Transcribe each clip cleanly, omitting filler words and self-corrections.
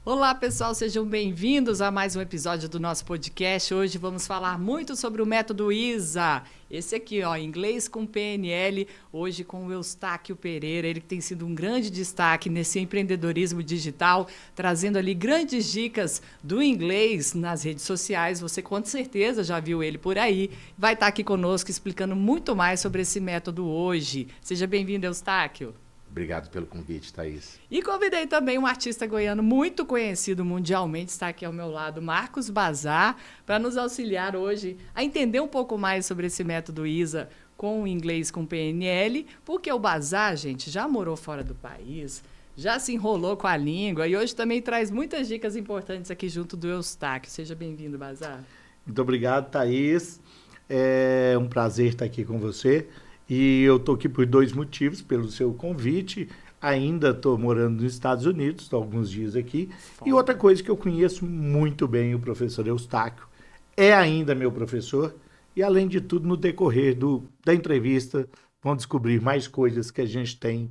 Olá, pessoal, sejam bem-vindos a mais um episódio do nosso podcast. Hoje vamos falar muito sobre o método ISA. Esse aqui, ó, inglês com PNL, hoje com o Eustáquio Pereira, ele que tem sido um grande destaque nesse empreendedorismo digital, trazendo ali grandes dicas do inglês nas redes sociais. Você com certeza já viu ele por aí. Vai estar aqui conosco explicando muito mais sobre esse método hoje. Seja bem-vindo, Eustáquio. Obrigado pelo convite, Thaís. E convidei também um artista goiano muito conhecido mundialmente, está aqui ao meu lado, Marcos Bazar, para nos auxiliar hoje a entender um pouco mais sobre esse método ISA com o inglês com PNL, porque o Bazar, gente, já morou fora do país, já se enrolou com a língua e hoje também traz muitas dicas importantes aqui junto do Eustáquio. Seja bem-vindo, Bazar. Muito obrigado, Thaís. É um prazer estar aqui com você. E eu estou aqui por dois motivos, pelo seu convite. Ainda estou morando nos Estados Unidos, estou alguns dias aqui. E outra coisa que eu conheço muito bem o professor Eustáquio. É ainda meu professor. E, além de tudo, no decorrer da entrevista, vão descobrir mais coisas que a gente tem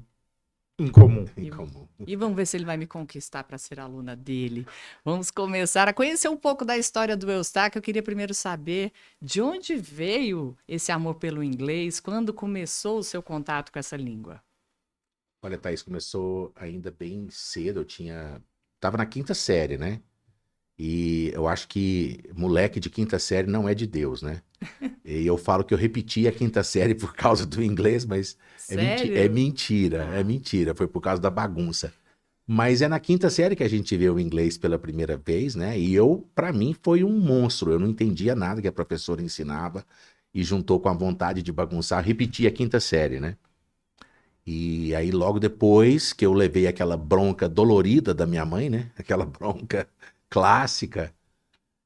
em comum. E vamos ver se ele vai me conquistar para ser aluna dele. Vamos começar a conhecer um pouco da história do Eustáquio. Eu queria primeiro saber de onde veio esse amor pelo inglês, quando começou o seu contato com essa língua? Olha, Thaís, começou ainda bem cedo, tava na quinta série, né? E eu acho que moleque de quinta série não é de Deus, né? E eu falo que eu repeti a quinta série por causa do inglês, mas Sério? é mentira, é mentira, foi por causa da bagunça. Mas é na quinta série que a gente vê o inglês pela primeira vez, né? E pra mim, foi um monstro, eu não entendia nada que a professora ensinava e juntou com a vontade de bagunçar, repeti a quinta série, né? E aí, logo depois que eu levei aquela bronca dolorida da minha mãe, né? Aquela bronca clássica,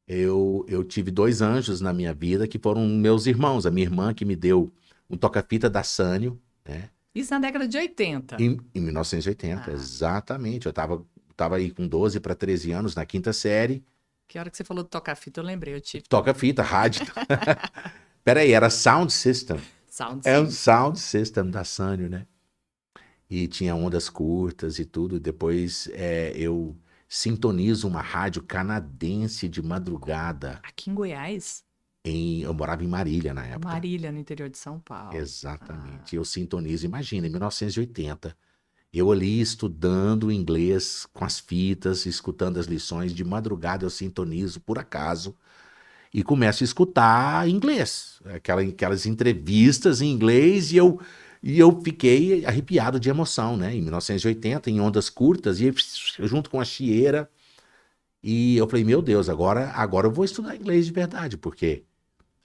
eu tive dois anjos na minha vida que foram meus irmãos. A minha irmã que me deu um toca-fita da Sanyo, né? Isso na década de 80. Em 1980, exatamente. Eu tava aí com 12 para 13 anos na quinta série. Que hora que você falou do toca-fita, eu lembrei, eu tive. Toca-fita, rádio. Peraí, era Sound System. É um Sound System da Sanyo, né? E tinha ondas curtas e tudo. Depois eu sintonizo uma rádio canadense de madrugada. Aqui em Goiás? Eu morava em Marília na época. Marília, no interior de São Paulo. Exatamente. Eu sintonizo, imagina, em 1980. Eu ali estudando inglês com as fitas, escutando as lições. De madrugada eu sintonizo, por acaso, e começo a escutar inglês. Aquelas entrevistas em inglês e eu fiquei arrepiado de emoção, né? Em 1980, em ondas curtas, e junto com a chieira. E eu falei, meu Deus, agora eu vou estudar inglês de verdade, porque...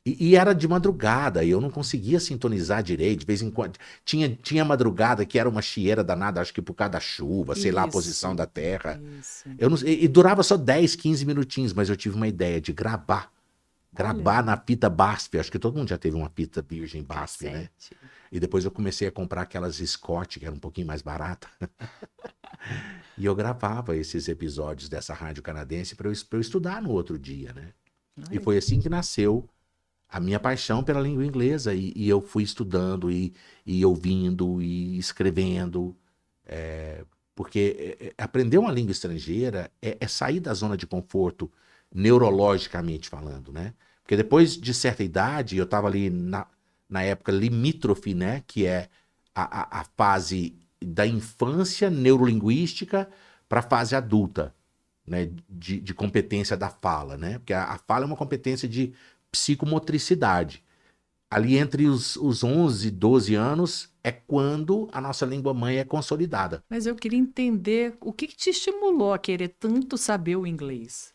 E era de madrugada, e eu não conseguia sintonizar direito. De vez em quando tinha madrugada que era uma chieira danada, acho que por causa da chuva, sei lá, a posição da terra. E durava só 10, 15 minutinhos, mas eu tive uma ideia de gravar na fita BASF. Acho que todo mundo já teve uma fita virgem BASF, né? E depois eu comecei a comprar aquelas Scott, que era um pouquinho mais barata. E eu gravava esses episódios dessa rádio canadense para eu estudar no outro dia, né? E foi assim que nasceu a minha paixão pela língua inglesa. E eu fui estudando e ouvindo e escrevendo. Porque aprender uma língua estrangeira é sair da zona de conforto, neurologicamente falando, né? Porque depois de certa idade, eu estava ali na época limítrofe, né? Que é a fase da infância neurolinguística para a fase adulta, né? De competência da fala, né? Porque a fala é uma competência de psicomotricidade. Ali entre os 11 e 12 anos é quando a nossa língua mãe é consolidada. Mas eu queria entender o que te estimulou a querer tanto saber o inglês?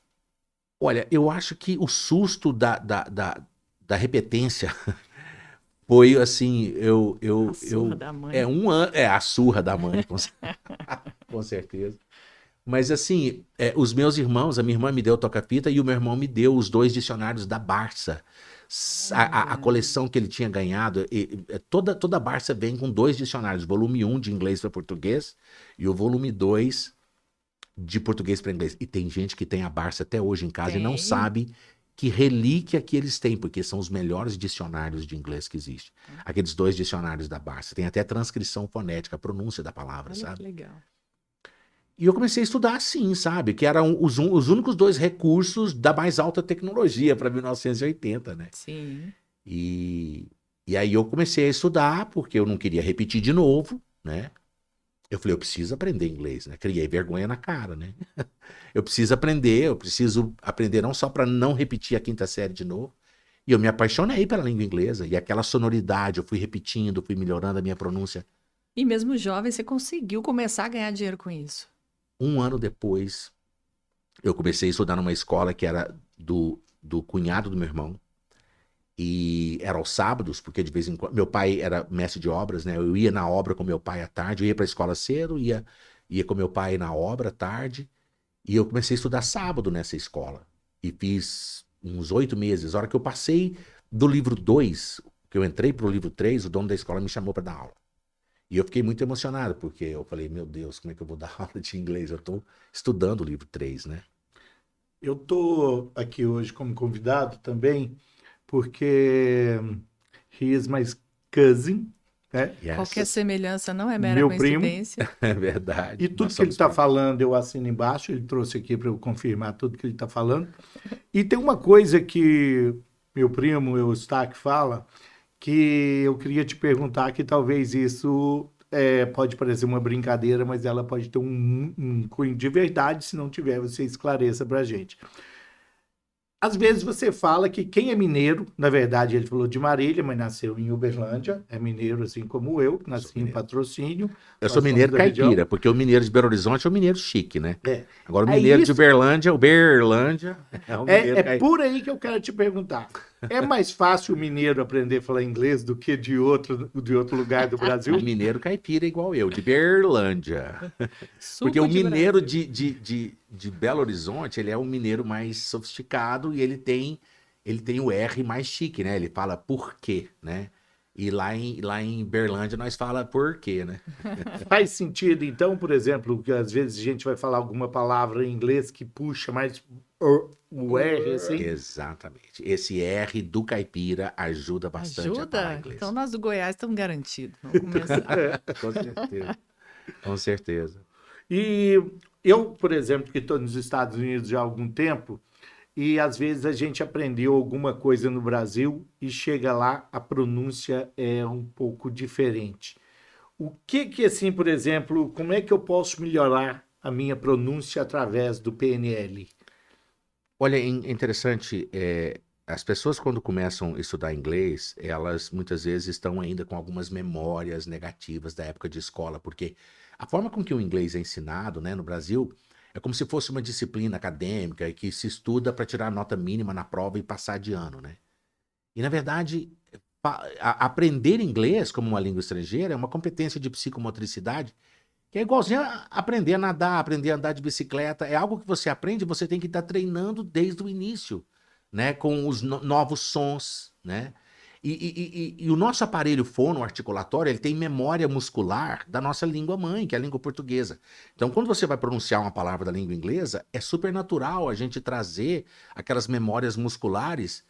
Olha, eu acho que o susto da repetência foi assim, A surra da mãe. a surra da mãe, com certeza. Mas assim, os meus irmãos, a minha irmã me deu o toca-fita e o meu irmão me deu os 2 dicionários da Barça. A coleção que ele tinha ganhado, toda a Barça vem com 2 dicionários, volume 1 de inglês para português e o volume 2 de português para inglês. E tem gente que tem a Barça até hoje em casa e não sabe que relíquia que eles têm, porque são os melhores dicionários de inglês que existem. Aqueles 2 dicionários da Barça. Tem até transcrição fonética, a pronúncia da palavra, Olha sabe? que legal. E eu comecei a estudar assim, sabe? Que eram os únicos dois recursos da mais alta tecnologia para 1980, né? Sim. E, e aí eu comecei a estudar, porque eu não queria repetir de novo, né? Eu falei, eu preciso aprender inglês, né? Criei vergonha na cara, né? Eu preciso aprender não só para não repetir a quinta série de novo. E eu me apaixonei pela língua inglesa. E aquela sonoridade, eu fui repetindo, fui melhorando a minha pronúncia. E mesmo jovem, você conseguiu começar a ganhar dinheiro com isso. Um ano depois, eu comecei a estudar numa escola que era do cunhado do meu irmão. E era aos sábados, porque de vez em quando. Meu pai era mestre de obras, né? Eu ia na obra com meu pai à tarde, eu ia para a escola cedo, ia com meu pai na obra à tarde. E eu comecei a estudar sábado nessa escola. E fiz uns 8 meses. A hora que eu passei do livro 2, que eu entrei para o livro 3, o dono da escola me chamou para dar aula. E eu fiquei muito emocionado, porque eu falei, meu Deus, como é que eu vou dar aula de inglês? Eu estou estudando o livro 3, né? Eu estou aqui hoje como convidado também, porque he is my cousin, né? Qualquer Yes, semelhança não é mera Meu primo. coincidência. é verdade. E Nós tudo que ele somos está primos. falando, eu assino embaixo. Ele trouxe aqui para eu confirmar tudo que ele está falando. E tem uma coisa que meu primo, o Eustáquio, fala, que eu queria te perguntar, que talvez isso pode parecer uma brincadeira, mas ela pode ter um cunho de verdade. Se não tiver, você esclareça para a gente. Às vezes você fala que quem é mineiro, na verdade ele falou de Marília, mas nasceu em Uberlândia, é mineiro assim como eu, Sou nasci em mineiro. Patrocínio. Eu Nós sou somos mineiro da região. caipira, porque o mineiro de Belo Horizonte é o mineiro chique, né? É. Agora o É mineiro de isso. Uberlândia é o mineiro É caipira. por aí que eu quero te perguntar. É mais fácil o mineiro aprender a falar inglês do que de outro lugar do Brasil? O mineiro caipira é igual eu, de Berlândia. Porque Suco o de mineiro Brasil. de Belo Horizonte, ele é um mineiro mais sofisticado e ele tem o R mais chique, né? Ele fala por quê, né? E lá em Berlândia nós fala por quê, né? Faz sentido, então, por exemplo, que às vezes a gente vai falar alguma palavra em inglês que puxa mais o R, assim? Exatamente. Esse R do caipira ajuda bastante a falar Ajuda? inglês. Então nós do Goiás estamos garantidos. Vamos começar. Com certeza. Com certeza. E eu, por exemplo, que estou nos Estados Unidos já há algum tempo, e às vezes a gente aprendeu alguma coisa no Brasil e chega lá, a pronúncia é um pouco diferente. O que assim, por exemplo, como é que eu posso melhorar a minha pronúncia através do PNL? Olha, é interessante, as pessoas quando começam a estudar inglês, elas muitas vezes estão ainda com algumas memórias negativas da época de escola, porque a forma com que o inglês é ensinado, né, no Brasil, é como se fosse uma disciplina acadêmica e que se estuda para tirar nota mínima na prova e passar de ano, né? E na verdade, aprender inglês como uma língua estrangeira é uma competência de psicomotricidade que é igualzinho a aprender a nadar, aprender a andar de bicicleta. É algo que você aprende e você tem que estar treinando desde o início, né? Com os novos sons, né? E o nosso aparelho fonoarticulatório, ele tem memória muscular da nossa língua mãe, que é a língua portuguesa. Então, quando você vai pronunciar uma palavra da língua inglesa, é super natural a gente trazer aquelas memórias musculares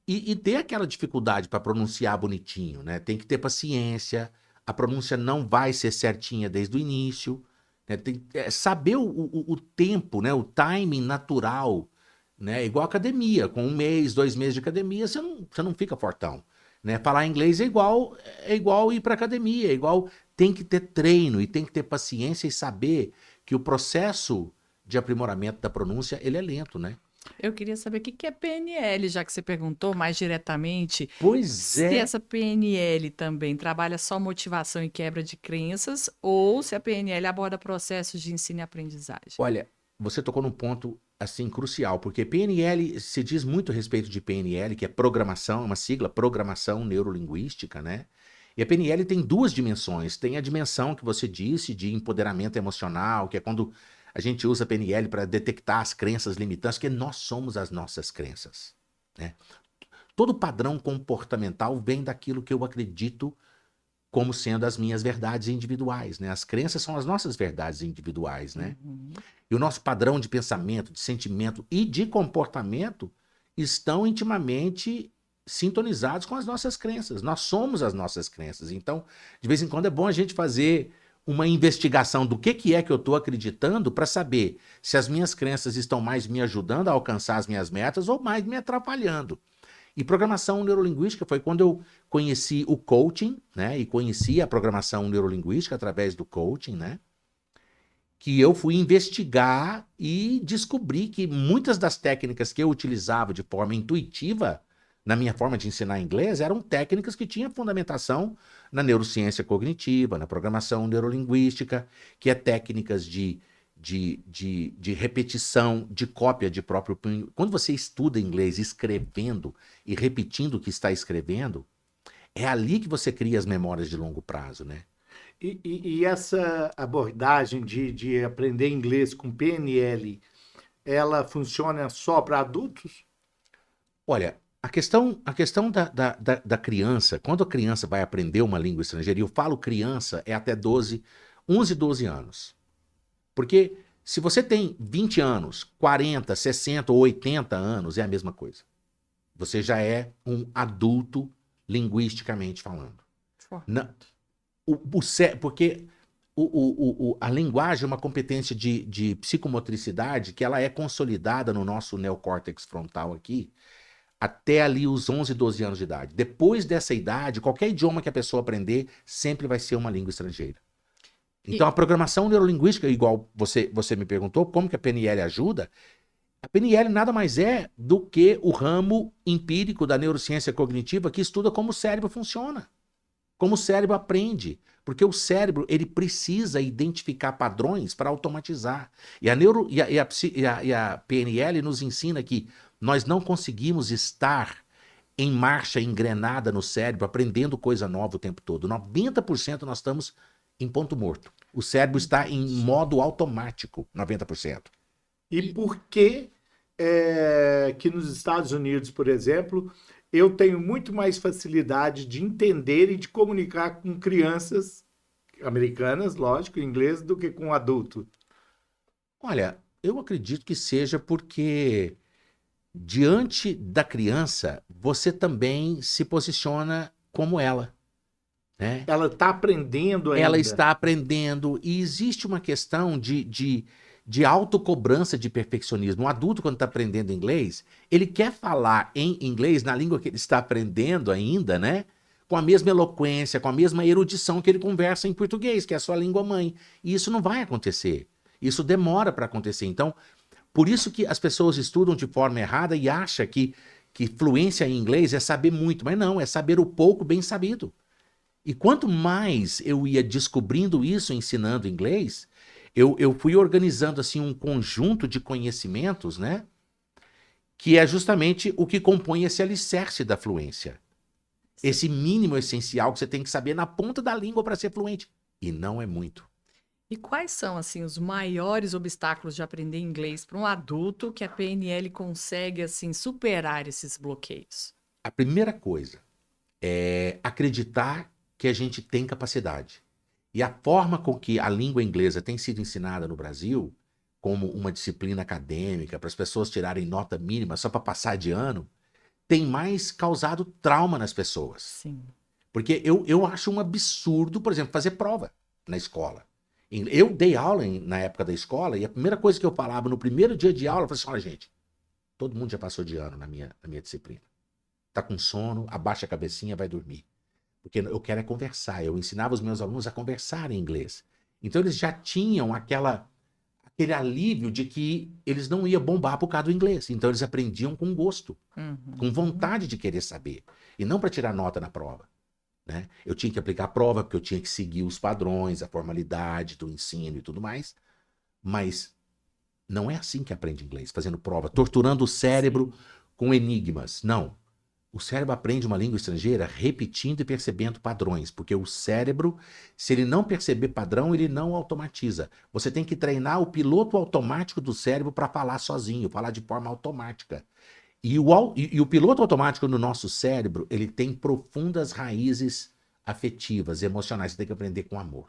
e ter aquela dificuldade para pronunciar bonitinho, né? Tem que ter paciência, a pronúncia não vai ser certinha desde o início, né? Tem saber o tempo, né? O timing natural, né? Igual academia, com 1 mês, 2 meses de academia, você não fica fortão, né? Falar inglês é igual ir para academia, tem que ter treino e tem que ter paciência e saber que o processo de aprimoramento da pronúncia, ele é lento, né? Eu queria saber o que é PNL, já que você perguntou mais diretamente. Pois Se é. essa PNL também trabalha só motivação e quebra de crenças, ou se a PNL aborda processos de ensino e aprendizagem. Olha, você tocou num ponto assim crucial, porque PNL, se diz muito a respeito de PNL, que é programação, é uma sigla, programação neurolinguística, né? E a PNL tem duas dimensões. Tem a dimensão que você disse de empoderamento emocional, que é quando a gente usa a PNL para detectar as crenças limitantes, que nós somos as nossas crenças, né? Todo padrão comportamental vem daquilo que eu acredito como sendo as minhas verdades individuais, né? As crenças são as nossas verdades individuais, né? Uhum. E o nosso padrão de pensamento, de sentimento e de comportamento estão intimamente sintonizados com as nossas crenças. Nós somos as nossas crenças. Então, de vez em quando é bom a gente fazer uma investigação do que é que eu estou acreditando para saber se as minhas crenças estão mais me ajudando a alcançar as minhas metas ou mais me atrapalhando. E programação neurolinguística foi quando eu conheci o coaching, né? E conheci a programação neurolinguística através do coaching, né? Que eu fui investigar e descobri que muitas das técnicas que eu utilizava de forma intuitiva na minha forma de ensinar inglês eram técnicas que tinham fundamentação na neurociência cognitiva, na programação neurolinguística, que é técnicas de repetição, de cópia de próprio punho. Quando você estuda inglês escrevendo e repetindo o que está escrevendo, é ali que você cria as memórias de longo prazo, né? E essa abordagem de aprender inglês com PNL, ela funciona só para adultos? Olha, a questão da criança, quando a criança vai aprender uma língua estrangeira, e eu falo criança, é até 11, 12 anos. Porque se você tem 20 anos, 40, 60 ou 80 anos, é a mesma coisa. Você já é um adulto linguisticamente falando. Não, porque a linguagem é uma competência de psicomotricidade que ela é consolidada no nosso neocórtex frontal aqui até ali os 11, 12 anos de idade. Depois dessa idade, qualquer idioma que a pessoa aprender sempre vai ser uma língua estrangeira. Então, a programação neurolinguística, igual você me perguntou, como que a PNL ajuda? A PNL nada mais é do que o ramo empírico da neurociência cognitiva que estuda como o cérebro funciona, como o cérebro aprende. Porque o cérebro ele precisa identificar padrões para automatizar. E a PNL nos ensina que nós não conseguimos estar em marcha engrenada no cérebro, aprendendo coisa nova o tempo todo. 90% nós estamos em ponto morto. O cérebro está em modo automático, 90%. E por que que nos Estados Unidos, por exemplo, eu tenho muito mais facilidade de entender e de comunicar com crianças americanas, lógico, em inglês, do que com adulto? Olha, eu acredito que seja porque diante da criança, você também se posiciona como ela, né? Ela está aprendendo ainda. Ela está aprendendo e existe uma questão de autocobrança de perfeccionismo. Um adulto, quando está aprendendo inglês, ele quer falar em inglês, na língua que ele está aprendendo ainda, né? Com a mesma eloquência, com a mesma erudição que ele conversa em português, que é a sua língua mãe. E isso não vai acontecer. Isso demora para acontecer. Então, por isso que as pessoas estudam de forma errada e acham que fluência em inglês é saber muito. Mas não, é saber o pouco bem sabido. E quanto mais eu ia descobrindo isso ensinando inglês, eu fui organizando assim um conjunto de conhecimentos, né? Que é justamente o que compõe esse alicerce da fluência. Sim. Esse mínimo essencial que você tem que saber na ponta da língua para ser fluente. E não é muito. E quais são, assim, os maiores obstáculos de aprender inglês para um adulto que a PNL consegue, assim, superar esses bloqueios? A primeira coisa é acreditar que a gente tem capacidade. E a forma com que a língua inglesa tem sido ensinada no Brasil, como uma disciplina acadêmica, para as pessoas tirarem nota mínima só para passar de ano, tem mais causado trauma nas pessoas. Sim. Porque eu acho um absurdo, por exemplo, fazer prova na escola. Eu dei aula na época da escola e a primeira coisa que eu falava no primeiro dia de aula, eu falei assim, olha gente, todo mundo já passou de ano na minha disciplina. Tá com sono, abaixa a cabecinha, vai dormir. Porque eu quero é conversar. Eu ensinava os meus alunos a conversar em inglês. Então eles já tinham aquele alívio de que eles não iam bombar por causa do inglês. Então eles aprendiam com gosto, com vontade de querer saber. E não para tirar nota na prova. Né? Eu tinha que aplicar a prova, porque eu tinha que seguir os padrões, a formalidade do ensino e tudo mais. Mas não é assim que aprende inglês, fazendo prova, torturando o cérebro com enigmas. Não. O cérebro aprende uma língua estrangeira repetindo e percebendo padrões, porque o cérebro, se ele não perceber padrão, ele não automatiza. Você tem que treinar o piloto automático do cérebro para falar sozinho, falar de forma automática. E o piloto automático no nosso cérebro, ele tem profundas raízes afetivas, emocionais. Você tem que aprender com amor.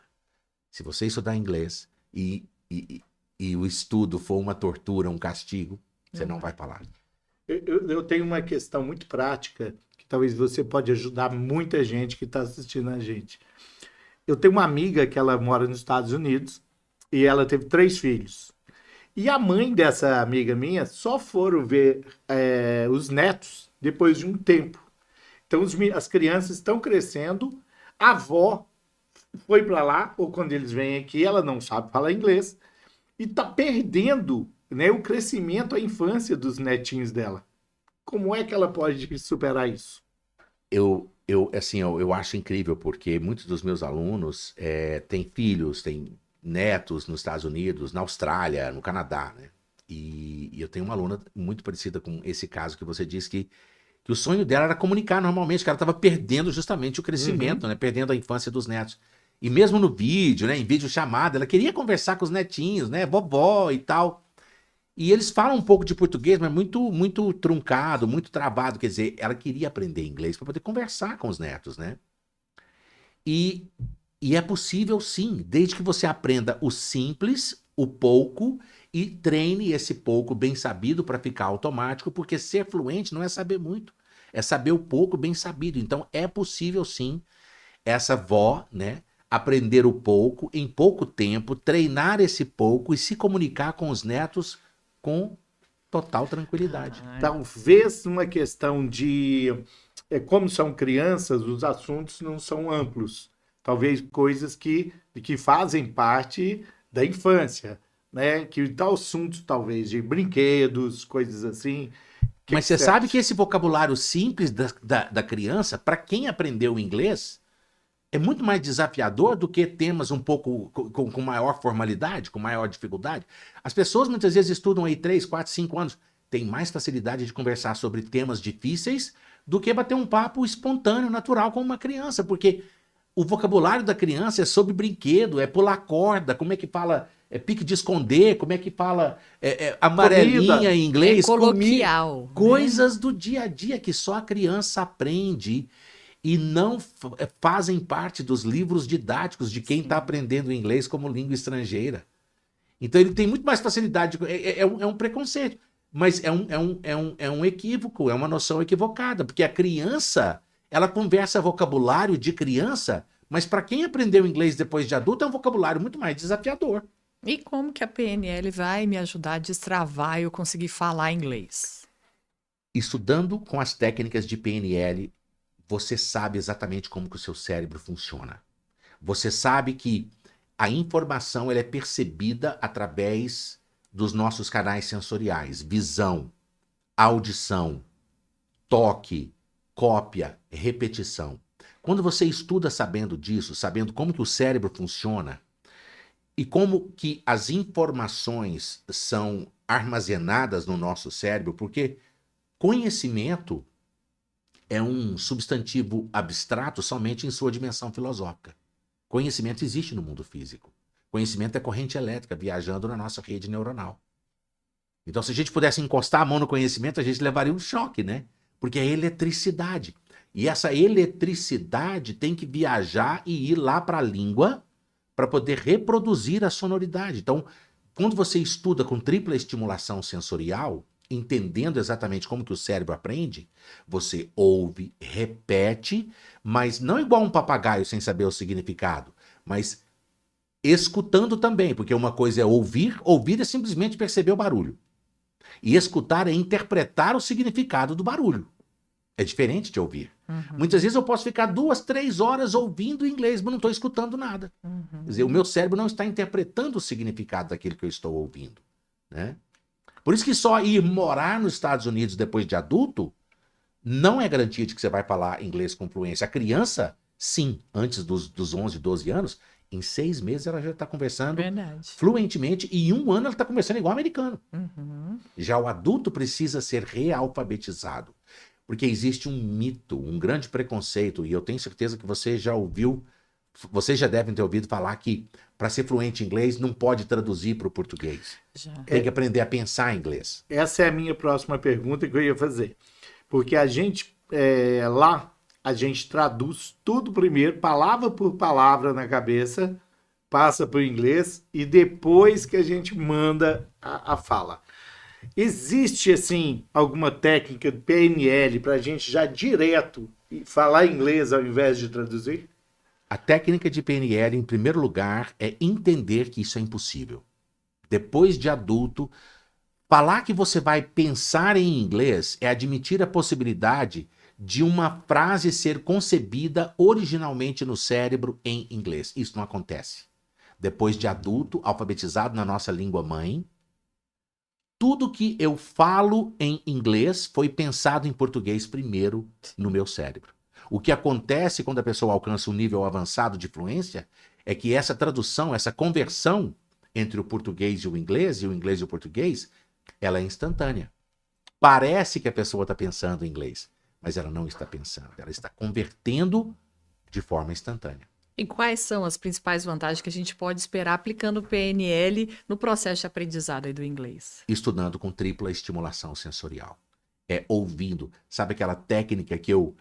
Se você estudar inglês e o estudo for uma tortura, um castigo, você não vai falar. Eu tenho uma questão muito prática, que talvez você pode ajudar muita gente que está assistindo a gente. eu tenho uma amiga que ela mora nos Estados Unidos e ela teve 3 filhos. E a mãe dessa amiga minha só foram ver os netos depois de um tempo. Então as crianças estão crescendo, a avó foi para lá, ou quando eles vêm aqui, ela não sabe falar inglês, e está perdendo, né, o crescimento, a infância dos netinhos dela. Como é que ela pode superar isso? Eu acho incrível, porque muitos dos meus alunos têm filhos, têm netos nos Estados Unidos, na Austrália, no Canadá, né? E eu tenho uma aluna muito parecida com esse caso que você disse que o sonho dela era comunicar normalmente, que ela estava perdendo justamente o crescimento, né? Perdendo a infância dos netos. E mesmo no vídeo, né? Em vídeo chamada, ela queria conversar com os netinhos, né? Vovó e tal. E eles falam um pouco de português, mas muito truncado, muito travado. Quer dizer, ela queria aprender inglês para poder conversar com os netos, né? E é possível sim, desde que você aprenda o simples, o pouco, e treine esse pouco bem sabido para ficar automático, porque ser fluente não é saber muito, é saber o pouco bem sabido. Então é possível sim, essa vó, né, aprender o pouco em pouco tempo, treinar esse pouco e se comunicar com os netos com total tranquilidade. Talvez uma questão de como são crianças, os assuntos não são amplos. Talvez coisas que fazem parte da infância, né? Que tal assuntos, talvez, de brinquedos, coisas assim. Mas você sabe que esse vocabulário simples da criança, para quem aprendeu inglês, é muito mais desafiador do que temas um pouco com maior formalidade, com maior dificuldade. As pessoas muitas vezes estudam aí 3, 4, 5 anos, têm mais facilidade de conversar sobre temas difíceis do que bater um papo espontâneo, natural com uma criança, porque o vocabulário da criança é sobre brinquedo, é pular corda, como é que fala pique de esconder, como é que fala amarelinha comida, em inglês. Coloquial. Coisas do dia a dia que só a criança aprende e não fazem parte dos livros didáticos de quem está aprendendo inglês como língua estrangeira. Então ele tem muito mais facilidade, é um preconceito, mas é um equívoco, é uma noção equivocada, porque a criança, ela conversa vocabulário de criança, mas para quem aprendeu inglês depois de adulto é um vocabulário muito mais desafiador. E como que a PNL vai me ajudar a destravar e eu conseguir falar inglês? Estudando com as técnicas de PNL, você sabe exatamente como que o seu cérebro funciona. Você sabe que a informação ela é percebida através dos nossos canais sensoriais, visão, audição, toque, cópia, repetição. Quando você estuda sabendo disso, sabendo como que o cérebro funciona e como que as informações são armazenadas no nosso cérebro, porque conhecimento é um substantivo abstrato somente em sua dimensão filosófica. Conhecimento existe no mundo físico. Conhecimento é corrente elétrica viajando na nossa rede neuronal. Então, se a gente pudesse encostar a mão no conhecimento, a gente levaria um choque, né? Porque é eletricidade. E essa eletricidade tem que viajar e ir lá para a língua para poder reproduzir a sonoridade. Então, quando você estuda com tripla estimulação sensorial, entendendo exatamente como que o cérebro aprende, você ouve, repete, mas não igual um papagaio sem saber o significado, mas escutando também, porque uma coisa é ouvir é simplesmente perceber o barulho. E escutar é interpretar o significado do barulho. É diferente de ouvir. Uhum. Muitas vezes eu posso ficar 2, 3 horas ouvindo inglês, mas não estou escutando nada. Uhum. Quer dizer, o meu cérebro não está interpretando o significado daquilo que eu estou ouvindo, né? Por isso que só ir morar nos Estados Unidos depois de adulto não é garantia de que você vai falar inglês com fluência. A criança, sim, antes dos 11, 12 anos, em 6 meses ela já está conversando fluentemente e em 1 ano ela está conversando igual americano. Uhum. Já o adulto precisa ser realfabetizado, porque existe um mito, um grande preconceito, e eu tenho certeza que você já ouviu, vocês já devem ter ouvido falar que para ser fluente em inglês não pode traduzir para o português. Já. Tem que aprender a pensar em inglês. Essa é a minha próxima pergunta que eu ia fazer. Porque a gente, lá, a gente traduz tudo primeiro, palavra por palavra na cabeça, passa para o inglês e depois que a gente manda a fala. Existe, assim, alguma técnica PNL para a gente já direto falar inglês ao invés de traduzir? A técnica de PNL, em primeiro lugar, é entender que isso é impossível. Depois de adulto, falar que você vai pensar em inglês é admitir a possibilidade de uma frase ser concebida originalmente no cérebro em inglês. Isso não acontece. Depois de adulto, alfabetizado na nossa língua mãe, tudo que eu falo em inglês foi pensado em português primeiro no meu cérebro. O que acontece quando a pessoa alcança um nível avançado de fluência é que essa tradução, essa conversão entre o português e o inglês e o português, ela é instantânea. Parece que a pessoa está pensando em inglês, mas ela não está pensando. Ela está convertendo de forma instantânea. E quais são as principais vantagens que a gente pode esperar aplicando o PNL no processo de aprendizado aí do inglês? Estudando com tripla estimulação sensorial. É ouvindo. Sabe aquela técnica que eu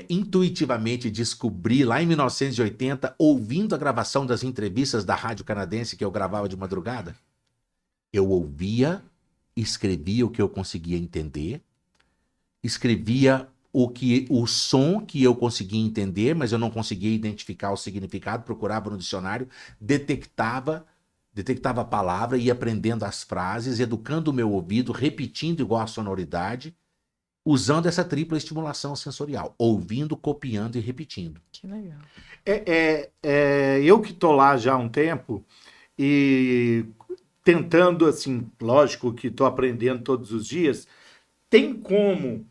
intuitivamente descobri lá em 1980, ouvindo a gravação das entrevistas da rádio canadense que eu gravava de madrugada? Eu ouvia, escrevia o que eu conseguia entender, escrevia o som que eu conseguia entender, mas eu não conseguia identificar o significado, procurava no dicionário, detectava a palavra, ia aprendendo as frases, educando o meu ouvido, repetindo igual a sonoridade, usando essa tripla estimulação sensorial, ouvindo, copiando e repetindo. Que legal. Eu que estou lá já há um tempo e tentando, assim, lógico que estou aprendendo todos os dias, tem como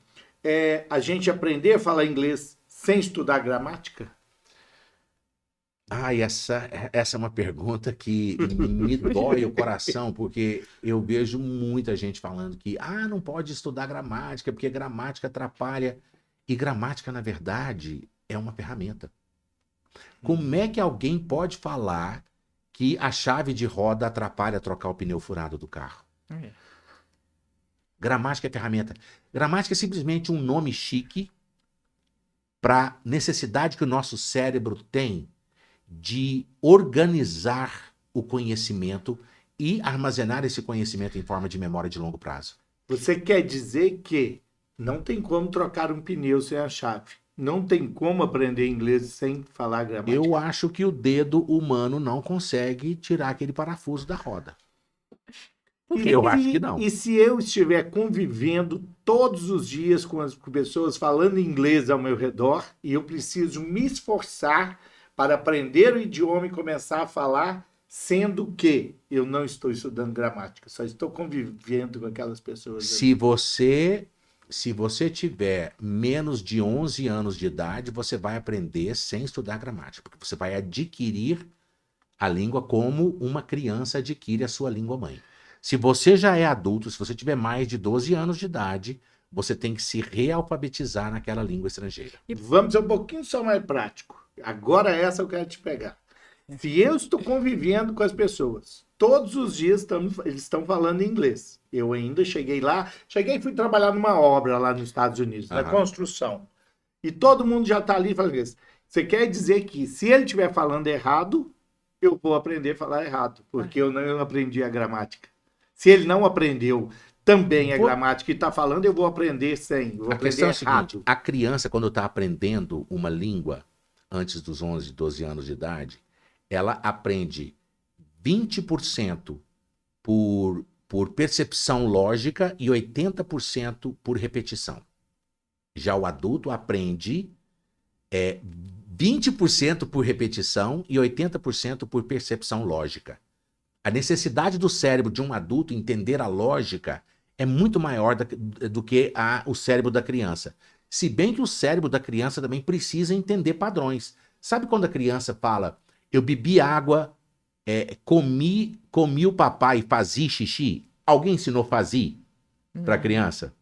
a gente aprender a falar inglês sem estudar gramática? Essa é uma pergunta que me dói o coração, porque eu vejo muita gente falando que não pode estudar gramática, porque gramática atrapalha. E gramática, na verdade, é uma ferramenta. Como é que alguém pode falar que a chave de roda atrapalha trocar o pneu furado do carro? Gramática é ferramenta. Gramática é simplesmente um nome chique para necessidade que o nosso cérebro tem de organizar o conhecimento e armazenar esse conhecimento em forma de memória de longo prazo. Você quer dizer que não tem como trocar um pneu sem a chave? Não tem como aprender inglês sem falar gramática? Eu acho que o dedo humano não consegue tirar aquele parafuso da roda. Eu acho que não. E se eu estiver convivendo todos os dias com as pessoas falando inglês ao meu redor e eu preciso me esforçar para aprender o idioma e começar a falar, sendo que eu não estou estudando gramática, só estou convivendo com aquelas pessoas. Se você tiver menos de 11 anos de idade, você vai aprender sem estudar gramática, porque você vai adquirir a língua como uma criança adquire a sua língua mãe. Se você já é adulto, se você tiver mais de 12 anos de idade, você tem que se realfabetizar naquela língua estrangeira. E vamos ser um pouquinho só mais prático. Agora essa eu quero te pegar. Se eu estou convivendo com as pessoas, todos os dias eles estão falando inglês. Eu ainda cheguei e fui trabalhar numa obra lá nos Estados Unidos, na construção. E todo mundo já está ali falando inglês. Você quer dizer que se ele estiver falando errado, eu vou aprender a falar errado, porque eu não aprendi a gramática. Se ele não aprendeu também a gramática e está falando, eu vou aprender sem. Vou a aprender questão é a errado. seguinte, a criança, quando está aprendendo uma língua, antes dos 11, 12 anos de idade, ela aprende 20% por percepção lógica e 80% por repetição. Já o adulto aprende 20% por repetição e 80% por percepção lógica. A necessidade do cérebro de um adulto entender a lógica é muito maior do que o cérebro da criança. Se bem que o cérebro da criança também precisa entender padrões. Sabe quando a criança fala, eu bebi água, comi o papai, fazi xixi? Alguém ensinou fazi para a criança?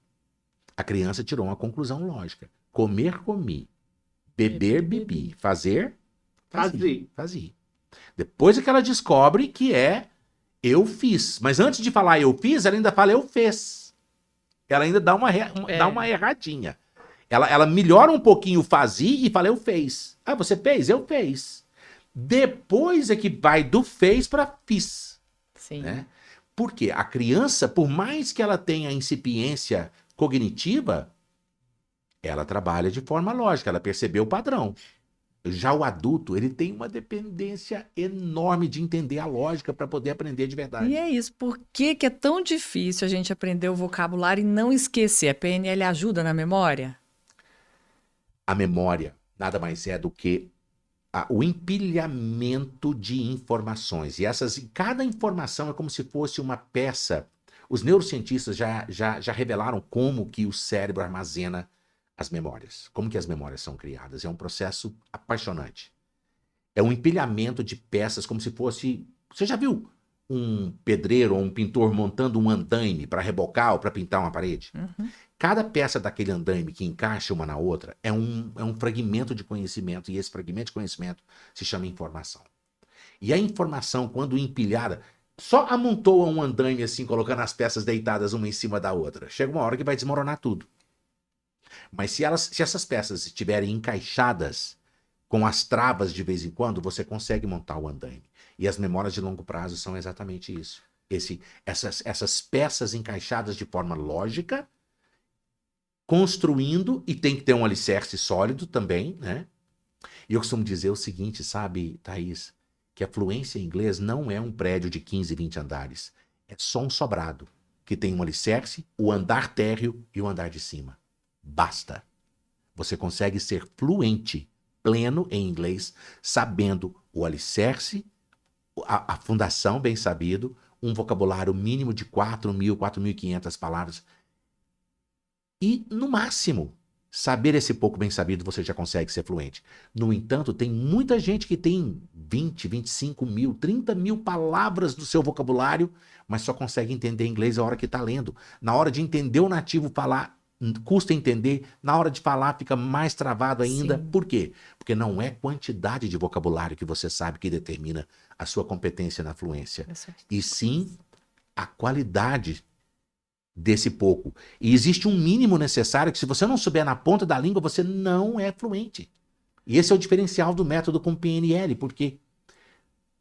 A criança tirou uma conclusão lógica. Comer, comi. Beber, bebi. Fazer, fazi. Depois é que ela descobre que eu fiz. Mas antes de falar eu fiz, ela ainda fala eu fez. Ela ainda dá uma erradinha. Ela melhora um pouquinho o fazi e fala eu fez. Você fez? Eu fez. Depois é que vai do fez para fiz. Sim. Né? Porque a criança, por mais que ela tenha incipiência cognitiva, ela trabalha de forma lógica, ela percebeu o padrão. Já o adulto, ele tem uma dependência enorme de entender a lógica para poder aprender de verdade. E é isso. Por que que é tão difícil a gente aprender o vocabulário e não esquecer? A PNL ajuda na memória? A memória nada mais é do que o empilhamento de informações. E cada informação é como se fosse uma peça. Os neurocientistas já revelaram como que o cérebro armazena as memórias. Como que as memórias são criadas. É um processo apaixonante. É um empilhamento de peças como se fosse... Você já viu um pedreiro ou um pintor montando um andaime para rebocar ou para pintar uma parede? Uhum. Cada peça daquele andaime que encaixa uma na outra é um fragmento de conhecimento, e esse fragmento de conhecimento se chama informação. E a informação, quando empilhada, só amontoa um andaime assim, colocando as peças deitadas uma em cima da outra. Chega uma hora que vai desmoronar tudo. Mas se essas peças estiverem encaixadas com as travas de vez em quando, você consegue montar o andaime. E as memórias de longo prazo são exatamente isso. Essas peças encaixadas de forma lógica, construindo, e tem que ter um alicerce sólido também, né? E eu costumo dizer o seguinte, sabe, Thaís? Que a fluência em inglês não é um prédio de 15, 20 andares. É só um sobrado, que tem um alicerce, o andar térreo e o andar de cima. Basta. Você consegue ser fluente, pleno em inglês, sabendo o alicerce, a fundação, bem sabido, um vocabulário mínimo de 4.000, 4.500 palavras. E, no máximo, saber esse pouco bem sabido, você já consegue ser fluente. No entanto, tem muita gente que tem 20, 25 mil, 30 mil palavras do seu vocabulário, mas só consegue entender inglês a hora que está lendo. Na hora de entender o nativo falar, custa entender. Na hora de falar, fica mais travado ainda. Sim. Por quê? Porque não é quantidade de vocabulário que você sabe que determina a sua competência na fluência. E sim a qualidade desse pouco. E existe um mínimo necessário que, se você não souber na ponta da língua, você não é fluente. E esse é o diferencial do método com PNL, porque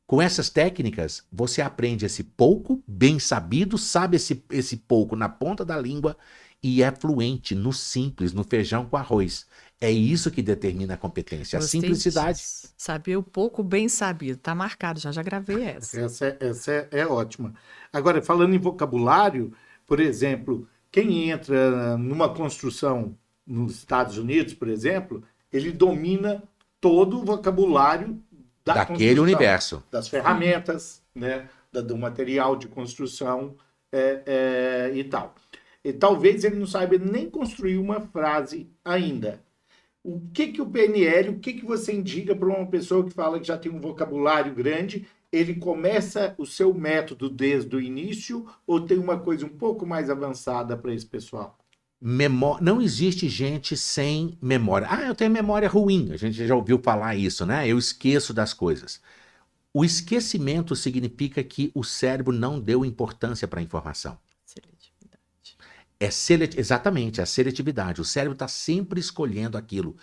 com essas técnicas, você aprende esse pouco bem sabido, sabe esse pouco na ponta da língua e é fluente no simples, no feijão com arroz. É isso que determina a competência, Gostei a simplicidade. disso. Saber o pouco bem sabido. Tá marcado, já gravei essa. Essa é ótima. Agora, falando em vocabulário, por exemplo, quem entra numa construção nos Estados Unidos, por exemplo, ele domina todo o vocabulário Daquele construção, universo. das ferramentas, né, do material de construção e tal. E talvez ele não saiba nem construir uma frase ainda. O que o PNL, o que você indica para uma pessoa que fala que já tem um vocabulário grande? Ele começa o seu método desde o início ou tem uma coisa um pouco mais avançada para esse pessoal? Não existe gente sem memória. Ah, eu tenho memória ruim. A gente já ouviu falar isso, né? Eu esqueço das coisas. O esquecimento significa que o cérebro não deu importância para a informação. Exatamente, a seletividade. O cérebro está sempre escolhendo aquilo.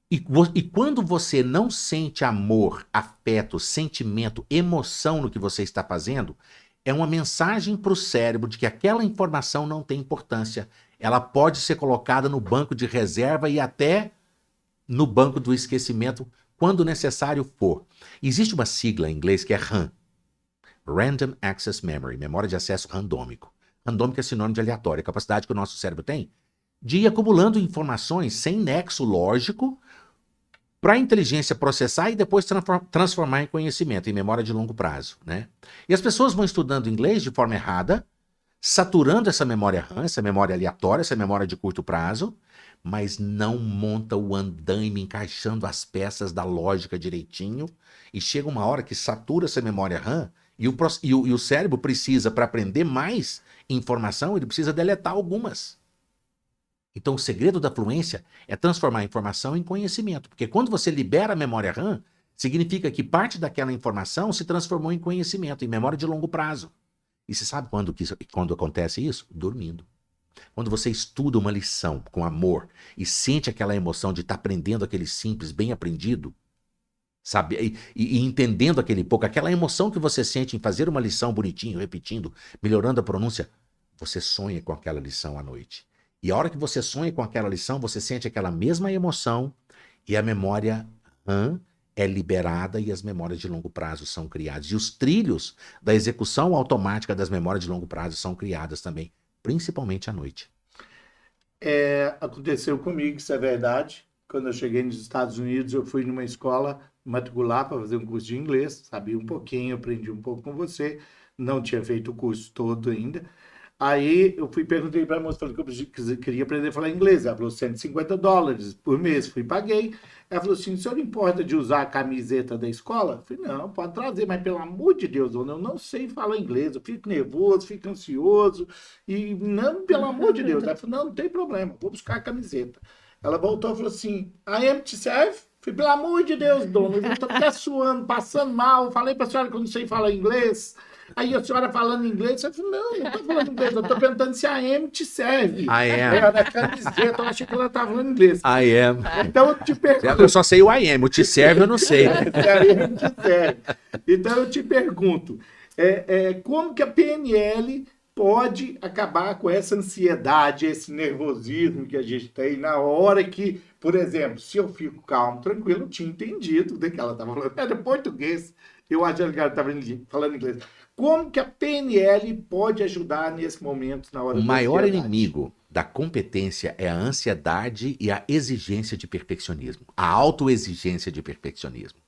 E quando você não sente amor, afeto, sentimento, emoção no que você está fazendo, é uma mensagem para o cérebro de que aquela informação não tem importância. Ela pode ser colocada no banco de reserva e até no banco do esquecimento, quando necessário for. Existe uma sigla em inglês que é RAM. Random Access Memory, memória de acesso randômico. Randômico é sinônimo de aleatório, a capacidade que o nosso cérebro tem de ir acumulando informações sem nexo lógico para a inteligência processar e depois transformar em conhecimento, em memória de longo prazo, né? E as pessoas vão estudando inglês de forma errada, saturando essa memória RAM, essa memória aleatória, essa memória de curto prazo, mas não monta o andaime encaixando as peças da lógica direitinho, e chega uma hora que satura essa memória RAM e o cérebro precisa, para aprender mais informação, ele precisa deletar algumas. Então o segredo da fluência é transformar a informação em conhecimento, porque quando você libera a memória RAM, significa que parte daquela informação se transformou em conhecimento, em memória de longo prazo. E você sabe quando acontece isso? Dormindo. Quando você estuda uma lição com amor e sente aquela emoção de estar aprendendo aquele simples, bem aprendido, sabe? E entendendo aquele pouco, aquela emoção que você sente em fazer uma lição bonitinho, repetindo, melhorando a pronúncia, você sonha com aquela lição à noite. E a hora que você sonha com aquela lição, você sente aquela mesma emoção e a memória RAM é liberada e as memórias de longo prazo são criadas. E os trilhos da execução automática das memórias de longo prazo são criadas também, principalmente à noite. Aconteceu comigo, isso é verdade. Quando eu cheguei nos Estados Unidos, eu fui numa escola matricular para fazer um curso de inglês. Sabia um pouquinho, aprendi um pouco com você. Não tinha feito o curso todo ainda. Aí eu perguntei para a moça, falei que eu queria aprender a falar inglês. Ela falou $150 por mês. Fui, paguei. Ela falou assim: o senhor importa de usar a camiseta da escola? Eu falei: não, pode trazer, mas pelo amor de Deus, dona, eu não sei falar inglês. Eu fico nervoso, fico ansioso. E não, pelo amor de Deus. Ela falou: não, não tem problema, vou buscar a camiseta. Ela voltou e falou assim: I am to serve? Falei: pelo amor de Deus, dona, eu estou até suando, passando mal. Falei para a senhora que eu não sei falar inglês. Aí a senhora falando inglês, eu falei: não estou falando inglês, eu estou perguntando se a AM te serve. I am. Era a camiseta, eu achei que ela estava falando inglês. I am. Então eu te pergunto. Eu só sei o I am, o te serve eu não sei. Então eu te pergunto, como que a PNL pode acabar com essa ansiedade, esse nervosismo que a gente tem na hora que, por exemplo, se eu fico calmo, tranquilo, eu tinha entendido do que ela estava falando, era português, eu achava que ela estava falando inglês. Como que a PNL pode ajudar nesse momento, na hora O da maior ansiedade? inimigo da competência é a ansiedade e a exigência de perfeccionismo, a autoexigência de perfeccionismo.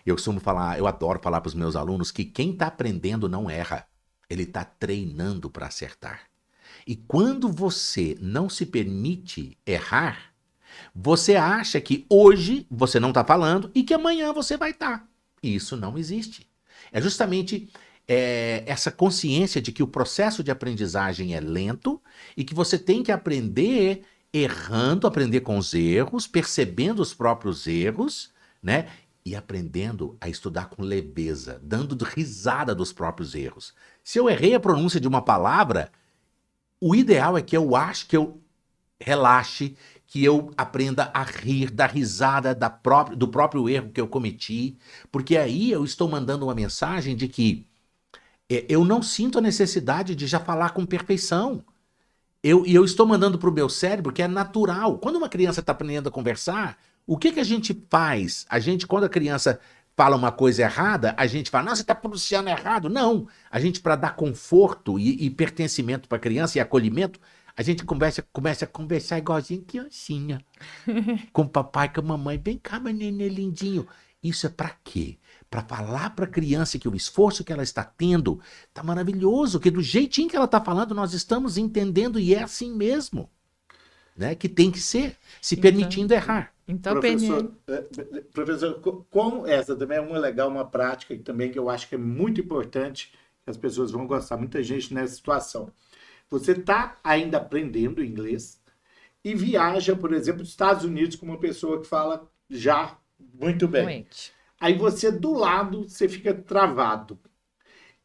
Eu costumo falar, eu adoro falar para os meus alunos que quem está aprendendo não erra, ele está treinando para acertar. E quando você não se permite errar, você acha que hoje você não está falando e que amanhã você vai estar. E isso não existe. É justamente essa consciência de que o processo de aprendizagem é lento e que você tem que aprender errando, aprender com os erros, percebendo os próprios erros, né? E aprendendo a estudar com leveza, dando risada dos próprios erros. Se eu errei a pronúncia de uma palavra, o ideal é que eu relaxe, que eu aprenda a rir, dar risada do próprio erro que eu cometi, porque aí eu estou mandando uma mensagem de que eu não sinto a necessidade de já falar com perfeição. Eu estou mandando para o meu cérebro que é natural. Quando uma criança está aprendendo a conversar, o que a gente faz? Quando a criança fala uma coisa errada, a gente fala: não, você está pronunciando errado. Não. A gente, para dar conforto e pertencimento para a criança e acolhimento, a gente começa a conversar igualzinho criancinha. Com o papai, com a mamãe. Vem cá, meu nenê lindinho. Isso é para quê? Para falar para a criança que o esforço que ela está tendo está maravilhoso, que do jeitinho que ela está falando nós estamos entendendo e é assim mesmo, né? Que tem que ser, se permitindo errar. Então, professor, como essa também é uma prática também que eu acho que é muito importante, que as pessoas vão gostar, muita gente nessa situação. Você está ainda aprendendo inglês e viaja, por exemplo, dos Estados Unidos com uma pessoa que fala já muito bem. Doente. Aí você, do lado, você fica travado.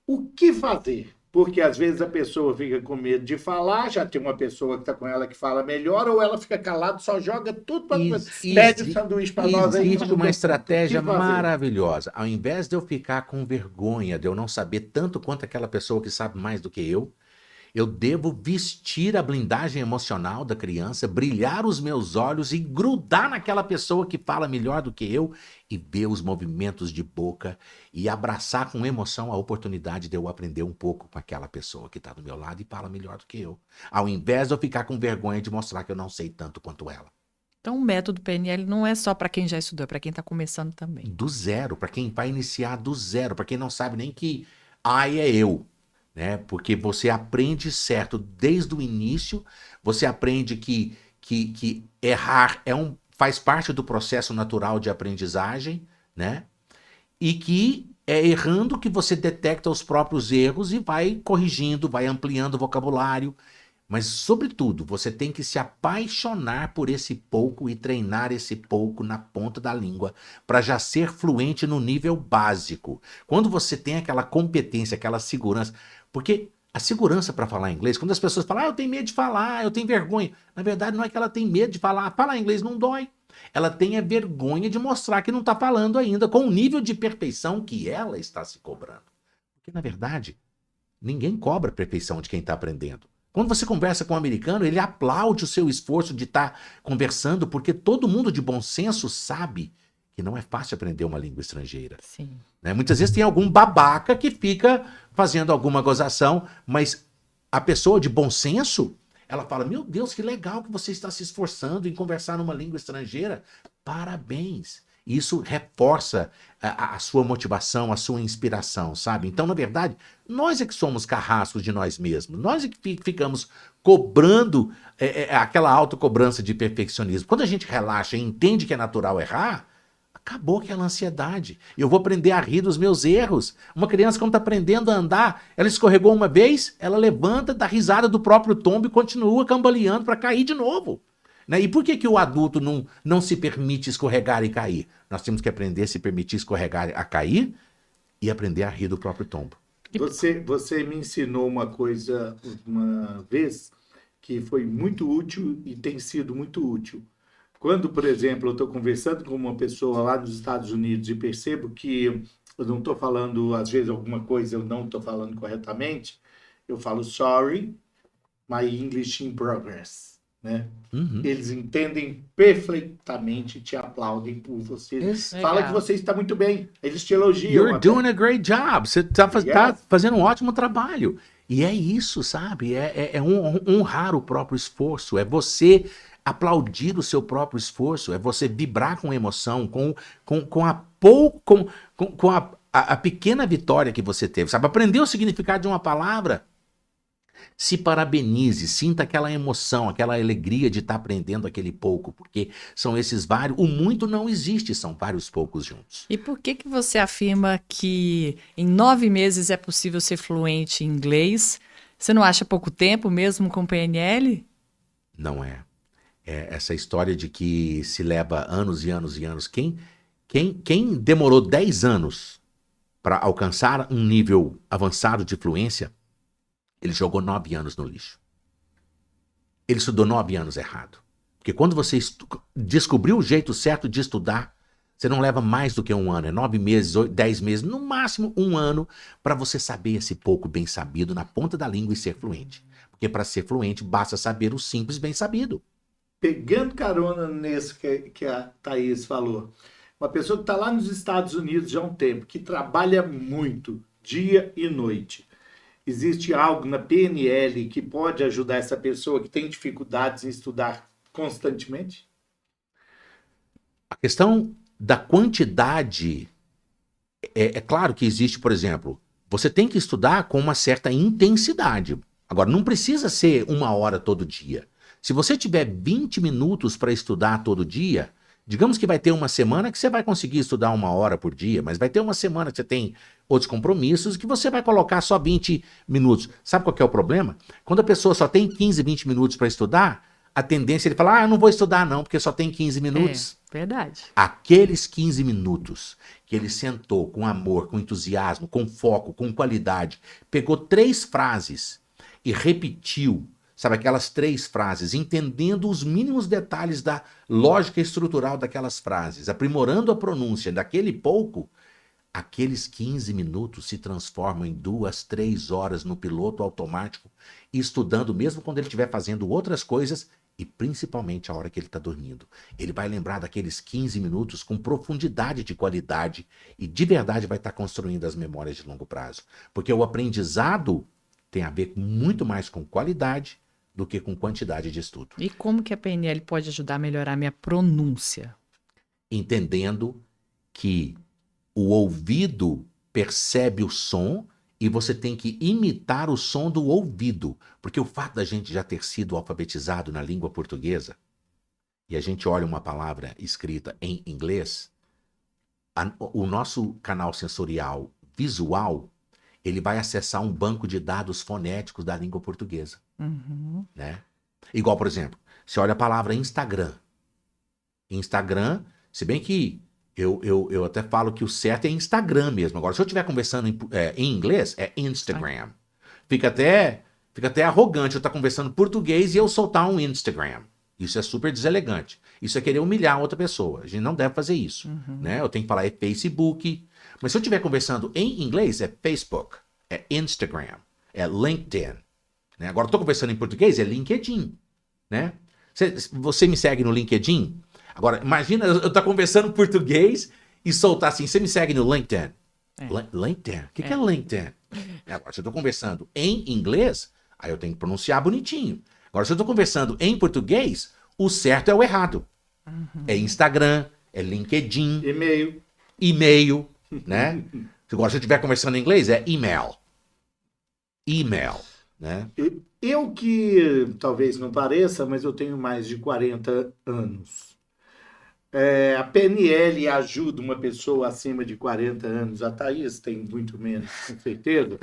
O que fazer? Porque às vezes a pessoa fica com medo de falar, já tem uma pessoa que está com ela que fala melhor, ou ela fica calada, só joga tudo para pede o sanduíche para nós aí. Existe uma estratégia maravilhosa. Ao invés de eu ficar com vergonha, de eu não saber tanto quanto aquela pessoa que sabe mais do que eu devo vestir a blindagem emocional da criança, brilhar os meus olhos e grudar naquela pessoa que fala melhor do que eu e ver os movimentos de boca e abraçar com emoção a oportunidade de eu aprender um pouco com aquela pessoa que está do meu lado e fala melhor do que eu. Ao invés de eu ficar com vergonha de mostrar que eu não sei tanto quanto ela. Então, o método PNL não é só para quem já estudou, é para quem está começando também. Do zero, para quem vai iniciar do zero, para quem não sabe nem que I é eu. Né? Porque você aprende certo desde o início, você aprende que errar faz parte do processo natural de aprendizagem, né? E que é errando que você detecta os próprios erros e vai corrigindo, vai ampliando o vocabulário. Mas, sobretudo, você tem que se apaixonar por esse pouco e treinar esse pouco na ponta da língua para já ser fluente no nível básico. Quando você tem aquela competência, aquela segurança... Porque a segurança para falar inglês, quando as pessoas falam: eu tenho medo de falar, eu tenho vergonha. Na verdade, não é que ela tem medo de falar. Falar inglês não dói. Ela tem a vergonha de mostrar que não está falando ainda com o nível de perfeição que ela está se cobrando. Porque, na verdade, ninguém cobra a perfeição de quem está aprendendo. Quando você conversa com um americano, ele aplaude o seu esforço de estar conversando, porque todo mundo de bom senso sabe que não é fácil aprender uma língua estrangeira. Sim. Né? Muitas vezes tem algum babaca que fica fazendo alguma gozação, mas a pessoa de bom senso, ela fala, meu Deus, que legal que você está se esforçando em conversar numa língua estrangeira. Parabéns. Isso reforça a sua motivação, a sua inspiração, sabe? Então, na verdade, nós é que somos carrascos de nós mesmos. Nós é que ficamos cobrando aquela autocobrança de perfeccionismo. Quando a gente relaxa e entende que é natural errar, acabou aquela ansiedade. Eu vou aprender a rir dos meus erros. Uma criança, quando está aprendendo a andar, ela escorregou uma vez, ela levanta, dá risada do próprio tombo e continua cambaleando para cair de novo. Né? E por que o adulto não se permite escorregar e cair? Nós temos que aprender a se permitir escorregar a cair e aprender a rir do próprio tombo. Você me ensinou uma coisa uma vez que foi muito útil e tem sido muito útil. Quando, por exemplo, eu estou conversando com uma pessoa lá nos Estados Unidos e percebo que eu não estou falando, às vezes, alguma coisa eu não estou falando corretamente, eu falo sorry, my English in progress. Né? Uhum. Eles entendem perfeitamente, te aplaudem por você. Fala que você está muito bem. Eles te elogiam. You're doing a great job. Você está fazendo um ótimo trabalho. E é isso, sabe? É honrar o próprio esforço. É você aplaudir o seu próprio esforço. É você vibrar com emoção, com a pequena vitória que você teve. Sabe? Aprender o significado de uma palavra. Se parabenize, sinta aquela emoção, aquela alegria de estar aprendendo aquele pouco, porque são esses vários, o muito não existe, são vários poucos juntos. E por que você afirma que em 9 meses é possível ser fluente em inglês? Você não acha pouco tempo mesmo com PNL? Não é. É essa história de que se leva anos e anos e anos. Quem demorou 10 anos para alcançar um nível avançado de fluência, ele jogou 9 anos no lixo. Ele estudou 9 anos errado. Porque quando você descobriu o jeito certo de estudar, você não leva mais do que um ano. É 9 meses, 10 meses, no máximo 1 ano, para você saber esse pouco bem sabido na ponta da língua e ser fluente. Porque para ser fluente, basta saber o simples bem sabido. Pegando carona nisso que a Thaís falou, uma pessoa que está lá nos Estados Unidos já há um tempo, que trabalha muito, dia e noite, existe algo na PNL que pode ajudar essa pessoa que tem dificuldades em estudar constantemente? A questão da quantidade, é claro que existe, por exemplo, você tem que estudar com uma certa intensidade. Agora, não precisa ser 1 hora todo dia. Se você tiver 20 minutos para estudar todo dia, digamos que vai ter uma semana que você vai conseguir estudar 1 hora por dia, mas vai ter uma semana que você tem outros compromissos que você vai colocar só 20 minutos. Sabe qual que é o problema? Quando a pessoa só tem 15, 20 minutos para estudar, a tendência é ele falar, eu não vou estudar não, porque só tem 15 minutos. É, verdade. Aqueles 15 minutos que ele sentou com amor, com entusiasmo, com foco, com qualidade, pegou 3 frases e repetiu, sabe, aquelas 3 frases, entendendo os mínimos detalhes da lógica estrutural daquelas frases, aprimorando a pronúncia daquele pouco, aqueles 15 minutos se transformam em 2, 3 horas no piloto automático, estudando mesmo quando ele estiver fazendo outras coisas e principalmente a hora que ele está dormindo. Ele vai lembrar daqueles 15 minutos com profundidade de qualidade e de verdade vai estar construindo as memórias de longo prazo. Porque o aprendizado tem a ver muito mais com qualidade do que com quantidade de estudo. E como que a PNL pode ajudar a melhorar minha pronúncia? Entendendo que o ouvido percebe o som e você tem que imitar o som do ouvido. Porque o fato da gente já ter sido alfabetizado na língua portuguesa e a gente olha uma palavra escrita em inglês, o nosso canal sensorial visual, ele vai acessar um banco de dados fonéticos da língua portuguesa. Uhum. Né? Igual, por exemplo, você olha a palavra Instagram. Instagram, se bem que eu até falo que o certo é Instagram mesmo. Agora, se eu estiver conversando em inglês, é Instagram. Fica até arrogante eu estar conversando português e eu soltar um Instagram. Isso é super deselegante. Isso é querer humilhar outra pessoa. A gente não deve fazer isso. Uhum. Né? Eu tenho que falar é Facebook. Mas se eu estiver conversando em inglês, é Facebook, é Instagram, é LinkedIn. Né? Agora, eu estou conversando em português, é LinkedIn. Né? Você me segue no LinkedIn? Agora, imagina eu estar conversando português e soltar assim, você me segue no LinkedIn. LinkedIn? O que é LinkedIn? Agora, se eu estou conversando em inglês, aí eu tenho que pronunciar bonitinho. Agora, se eu estou conversando em português, o certo é o errado. É Instagram, é LinkedIn. E-mail, né? Agora, se eu estiver conversando em inglês, é email. E-mail, né? Eu que talvez não pareça, mas eu tenho mais de 40 anos. A PNL ajuda uma pessoa acima de 40 anos. A Thaís tem muito menos, com certeza.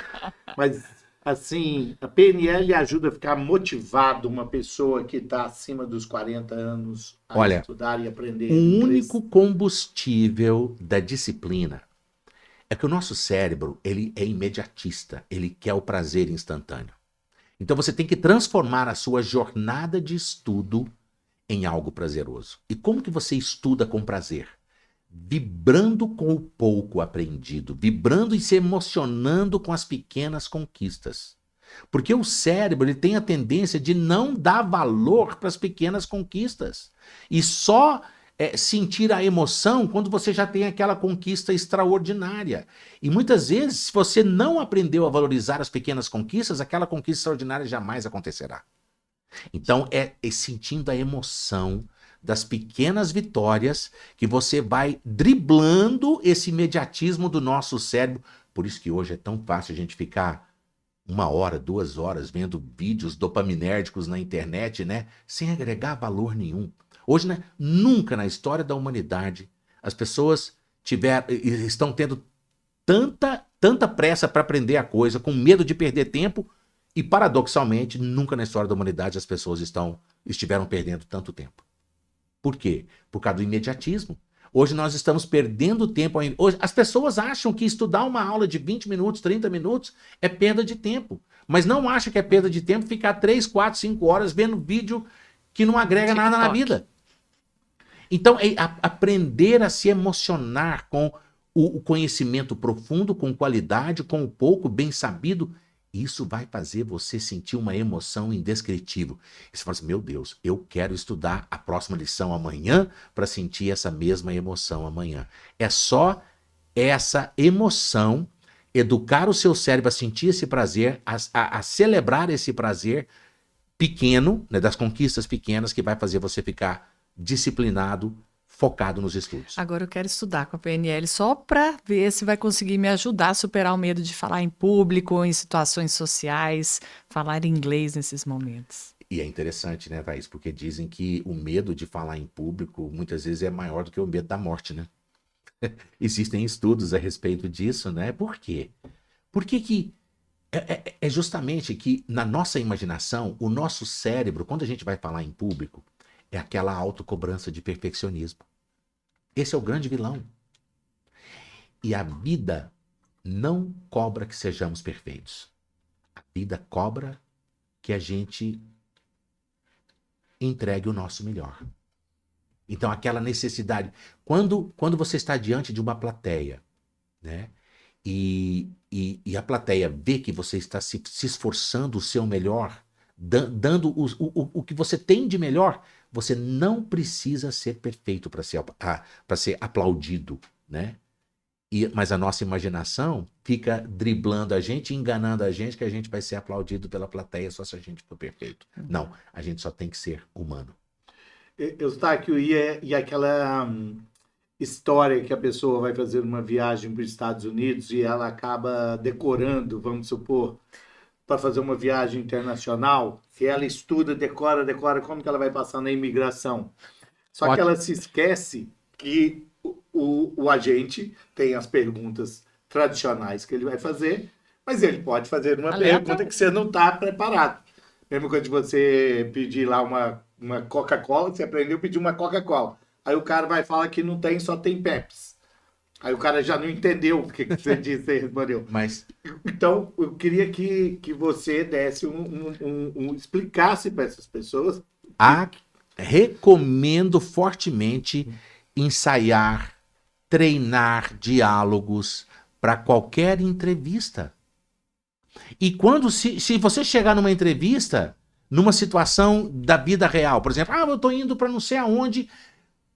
Mas, assim, a PNL ajuda a ficar motivado uma pessoa que está acima dos 40 anos a estudar e aprender o inglês. único combustível da disciplina é que o nosso cérebro, ele é imediatista. Ele quer o prazer instantâneo. Então, você tem que transformar a sua jornada de estudo em algo prazeroso. E como que você estuda com prazer? Vibrando com o pouco aprendido, vibrando e se emocionando com as pequenas conquistas. Porque o cérebro ele tem a tendência de não dar valor para as pequenas conquistas. E só sentir a emoção quando você já tem aquela conquista extraordinária. E muitas vezes, se você não aprendeu a valorizar as pequenas conquistas, aquela conquista extraordinária jamais acontecerá. Então, é sentindo a emoção das pequenas vitórias que você vai driblando esse imediatismo do nosso cérebro. Por isso que hoje é tão fácil a gente ficar 1 hora, 2 horas vendo vídeos dopaminérgicos na internet, né? Sem agregar valor nenhum. Hoje, né, nunca na história da humanidade as pessoas estão tendo tanta pressa para aprender a coisa, com medo de perder tempo. E, paradoxalmente, nunca na história da humanidade as pessoas estiveram perdendo tanto tempo. Por quê? Por causa do imediatismo. Hoje nós estamos perdendo tempo. Hoje, as pessoas acham que estudar uma aula de 20 minutos, 30 minutos é perda de tempo. Mas não acham que é perda de tempo ficar 3, 4, 5 horas vendo vídeo que não agrega nada na vida. Então, é aprender a se emocionar com o conhecimento profundo, com qualidade, com o pouco bem sabido. Isso vai fazer você sentir uma emoção indescritível. E você fala assim, meu Deus, eu quero estudar a próxima lição amanhã para sentir essa mesma emoção amanhã. É só essa emoção, educar o seu cérebro a sentir esse prazer, a celebrar esse prazer pequeno, né, das conquistas pequenas, que vai fazer você ficar disciplinado, focado nos estudos. Agora eu quero estudar com a PNL só para ver se vai conseguir me ajudar a superar o medo de falar em público ou em situações sociais, falar inglês nesses momentos. E é interessante, né, Thaís? Porque dizem que o medo de falar em público muitas vezes é maior do que o medo da morte, né? Existem estudos a respeito disso, né? Por quê? Porque que é justamente que na nossa imaginação, o nosso cérebro, quando a gente vai falar em público, é aquela autocobrança de perfeccionismo. Esse é o grande vilão. E a vida não cobra que sejamos perfeitos. A vida cobra que a gente entregue o nosso melhor. Então, aquela necessidade. Quando você está diante de uma plateia, né? E a plateia vê que você está se esforçando o seu melhor, dando o que você tem de melhor, você não precisa ser perfeito para ser aplaudido, né? Mas a nossa imaginação fica driblando a gente, enganando a gente, que a gente vai ser aplaudido pela plateia só se a gente for perfeito. Não, a gente só tem que ser humano. Eustáquio, e aquela história que a pessoa vai fazer uma viagem para os Estados Unidos e ela acaba decorando, vamos supor, para fazer uma viagem internacional, e ela estuda, decora como que ela vai passar na imigração. Só que ela se esquece que o agente tem as perguntas tradicionais que ele vai fazer, mas ele pode fazer uma pergunta que você não está preparado. Mesmo quando você pedir lá uma Coca-Cola, você aprendeu a pedir uma Coca-Cola. Aí o cara vai falar que não tem, só tem Pepsi. Aí o cara já não entendeu o que você disse e respondeu. Então, eu queria que você desse explicasse para essas pessoas. Recomendo fortemente ensaiar, treinar diálogos para qualquer entrevista. E se você chegar numa entrevista, numa situação da vida real, por exemplo, eu estou indo para não sei aonde,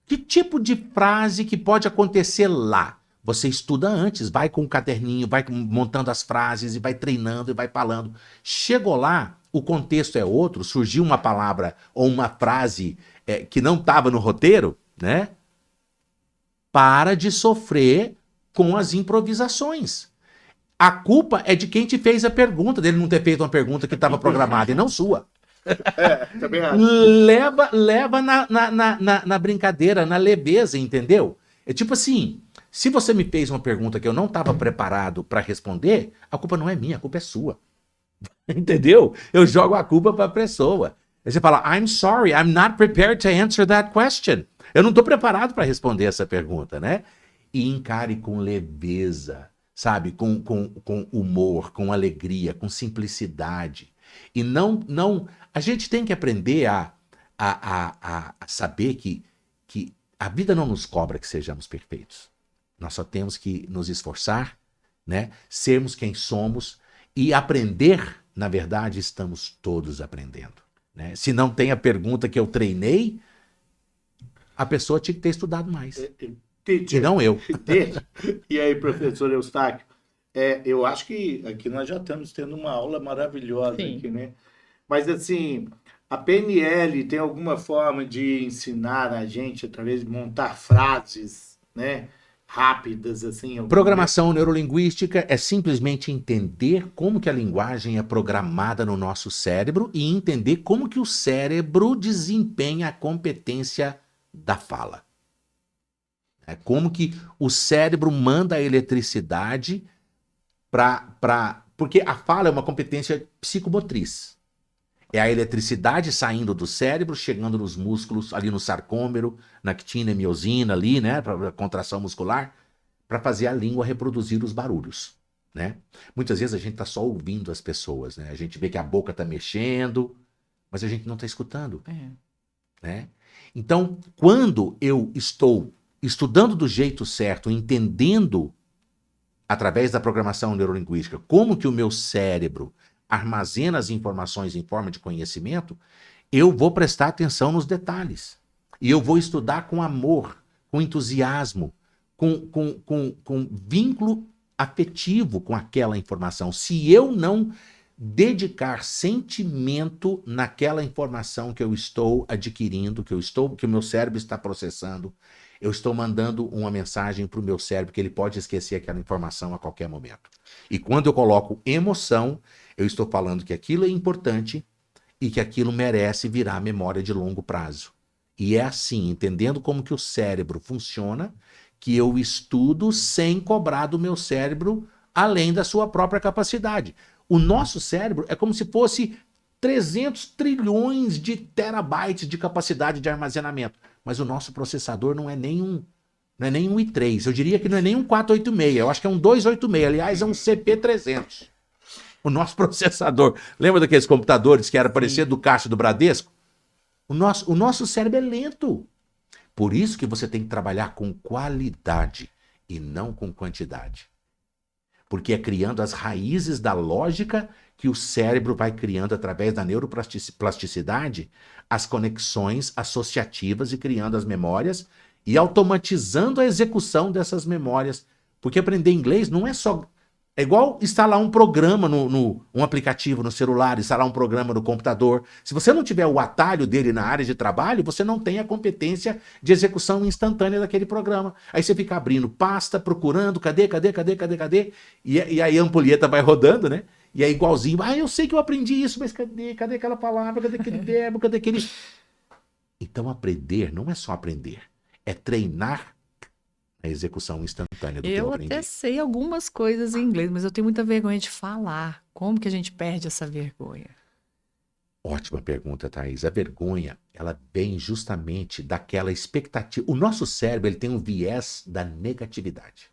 Que tipo de frase que pode acontecer lá? Você estuda antes, vai com um caderninho, vai montando as frases e vai treinando e vai falando. Chegou lá, o contexto é outro, surgiu uma palavra ou uma frase que não estava no roteiro, né? Para de sofrer com as improvisações. A culpa é de quem te fez a pergunta, dele não ter feito uma pergunta que estava programada e não sua. Também acho. Leva na brincadeira, na leveza, entendeu? É tipo assim, se você me fez uma pergunta que eu não estava preparado para responder, a culpa não é minha, a culpa é sua. Entendeu? Eu jogo a culpa para a pessoa. Aí você fala, I'm sorry, I'm not prepared to answer that question. Eu não estou preparado para responder essa pergunta, né? E encare com leveza, sabe? Com humor, com alegria, com simplicidade. E não a gente tem que aprender a saber que a vida não nos cobra que sejamos perfeitos. Nós só temos que nos esforçar, né? Sermos quem somos e aprender, na verdade, estamos todos aprendendo, né? Se não tem a pergunta que eu treinei, a pessoa tinha que ter estudado mais. E não eu. E aí, professor Eustáquio, eu acho que aqui nós já estamos tendo uma aula maravilhosa. Sim. Aqui, né? Mas assim, a PNL tem alguma forma de ensinar a gente através de montar frases, né, rápidas, assim? Programação neurolinguística é simplesmente entender como que a linguagem é programada no nosso cérebro e entender como que o cérebro desempenha a competência da fala. É como que o cérebro manda a eletricidade porque a fala é uma competência psicomotriz. É a eletricidade saindo do cérebro, chegando nos músculos, ali no sarcômero, na actina e miosina ali, né, para contração muscular, para fazer a língua reproduzir os barulhos, né? Muitas vezes a gente está só ouvindo as pessoas, né? A gente vê que a boca está mexendo, mas a gente não está escutando, né? Então, quando eu estou estudando do jeito certo, entendendo através da programação neurolinguística como que o meu cérebro armazena as informações em forma de conhecimento, eu vou prestar atenção nos detalhes. E eu vou estudar com amor, com entusiasmo, com vínculo afetivo com aquela informação. Se eu não dedicar sentimento naquela informação que eu estou adquirindo, que o meu cérebro está processando, eu estou mandando uma mensagem para o meu cérebro que ele pode esquecer aquela informação a qualquer momento. E quando eu coloco emoção, eu estou falando que aquilo é importante e que aquilo merece virar memória de longo prazo. E é assim, entendendo como que o cérebro funciona, que eu estudo sem cobrar do meu cérebro além da sua própria capacidade. O nosso cérebro é como se fosse 300 trilhões de terabytes de capacidade de armazenamento. Mas o nosso processador não é nem um i3. Eu diria que não é nem um 486. Eu acho que é um 286. Aliás, é um CP300. O nosso processador. Lembra daqueles computadores que era parecido do caixa do Bradesco? O nosso cérebro é lento. Por isso que você tem que trabalhar com qualidade e não com quantidade. Porque é criando as raízes da lógica que o cérebro vai criando através da neuroplasticidade as conexões associativas e criando as memórias e automatizando a execução dessas memórias. Porque aprender inglês não é só... É igual instalar um programa, um aplicativo no celular, instalar um programa no computador. Se você não tiver o atalho dele na área de trabalho, você não tem a competência de execução instantânea daquele programa. Aí você fica abrindo pasta, procurando, cadê? E aí a ampulheta vai rodando, né? E é igualzinho, eu sei que eu aprendi isso, mas cadê aquela palavra, cadê aquele verbo, cadê aquele... Então aprender não é só aprender, é treinar a execução instantânea do que eu aprendi. Eu até sei algumas coisas em inglês, mas eu tenho muita vergonha de falar. Como que a gente perde essa vergonha? Ótima pergunta, Thaís. A vergonha, ela vem justamente daquela expectativa. O nosso cérebro, ele tem um viés da negatividade.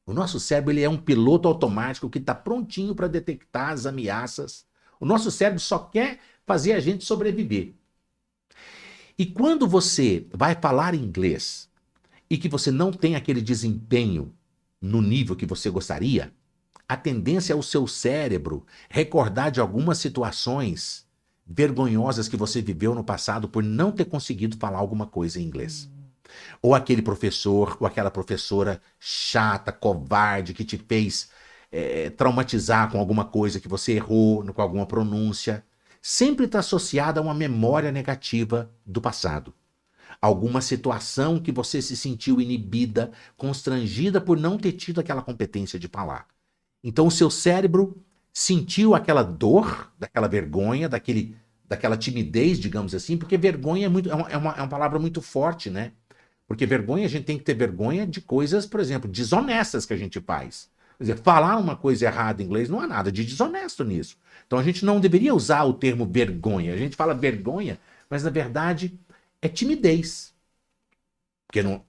O nosso cérebro, ele é um piloto automático que está prontinho para detectar as ameaças. O nosso cérebro só quer fazer a gente sobreviver. E quando você vai falar inglês e que você não tem aquele desempenho no nível que você gostaria, a tendência é o seu cérebro recordar de algumas situações vergonhosas que você viveu no passado por não ter conseguido falar alguma coisa em inglês. Ou aquele professor, ou aquela professora chata, covarde, que te fez traumatizar com alguma coisa que você errou, com alguma pronúncia. Sempre está associada a uma memória negativa do passado. Alguma situação que você se sentiu inibida, constrangida por não ter tido aquela competência de falar. Então o seu cérebro sentiu aquela dor, daquela vergonha, daquela timidez, digamos assim, porque vergonha é uma palavra muito forte, né? Porque vergonha, a gente tem que ter vergonha de coisas, por exemplo, desonestas que a gente faz. Quer dizer, falar uma coisa errada em inglês não há nada de desonesto nisso. Então a gente não deveria usar o termo vergonha. A gente fala vergonha, mas na verdade é timidez. Porque não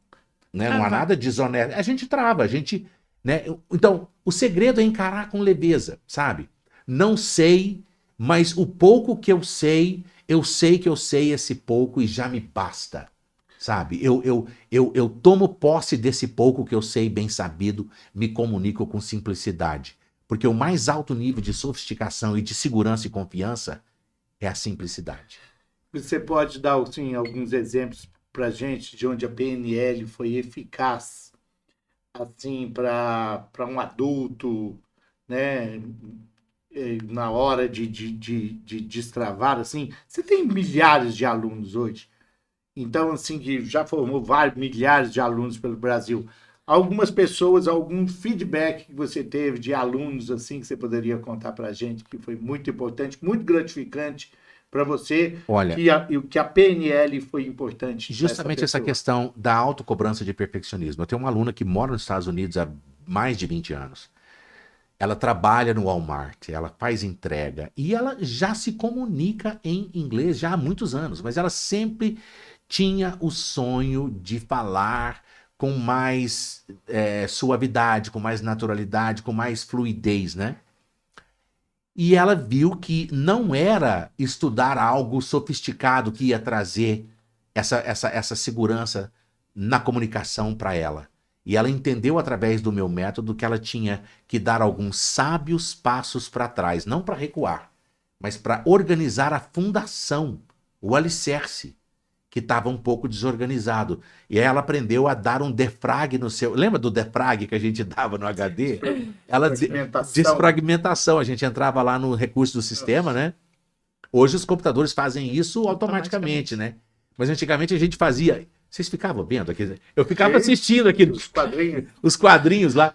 há nada desonesto. A gente trava, a gente... Né? Então, o segredo é encarar com leveza, sabe? Não sei, mas o pouco que eu sei que eu sei esse pouco e já me basta. Sabe? Eu tomo posse desse pouco que eu sei bem sabido, me comunico com simplicidade. Porque o mais alto nível de sofisticação e de segurança e confiança é a simplicidade. Você pode dar assim, alguns exemplos para a gente de onde a PNL foi eficaz assim, para um adulto, né? Na hora de destravar, assim? Você tem milhares de alunos hoje. Então, assim, que já formou milhares de alunos pelo Brasil. Algumas pessoas, algum feedback que você teve de alunos, assim, que você poderia contar para a gente, que foi muito importante, muito gratificante para você, Olha, que a PNL foi importante. Justamente essa questão da autocobrança de perfeccionismo. Eu tenho uma aluna que mora nos Estados Unidos há mais de 20 anos. Ela trabalha no Walmart, ela faz entrega e ela já se comunica em inglês já há muitos anos, mas ela sempre tinha o sonho de falar com mais suavidade, com mais naturalidade, com mais fluidez, né? E ela viu que não era estudar algo sofisticado que ia trazer essa segurança na comunicação para ela. E ela entendeu através do meu método que ela tinha que dar alguns sábios passos para trás, não para recuar, mas para organizar a fundação, o alicerce, que estava um pouco desorganizado. E aí ela aprendeu a dar um defrag no seu... Lembra do defrag que a gente dava no HD? Desfragmentação. A gente entrava lá no recurso do sistema, né? Hoje os computadores fazem isso automaticamente, né? Mas antigamente a gente fazia... Vocês ficavam vendo aqui? Eu ficava assistindo aqui. Os quadrinhos lá.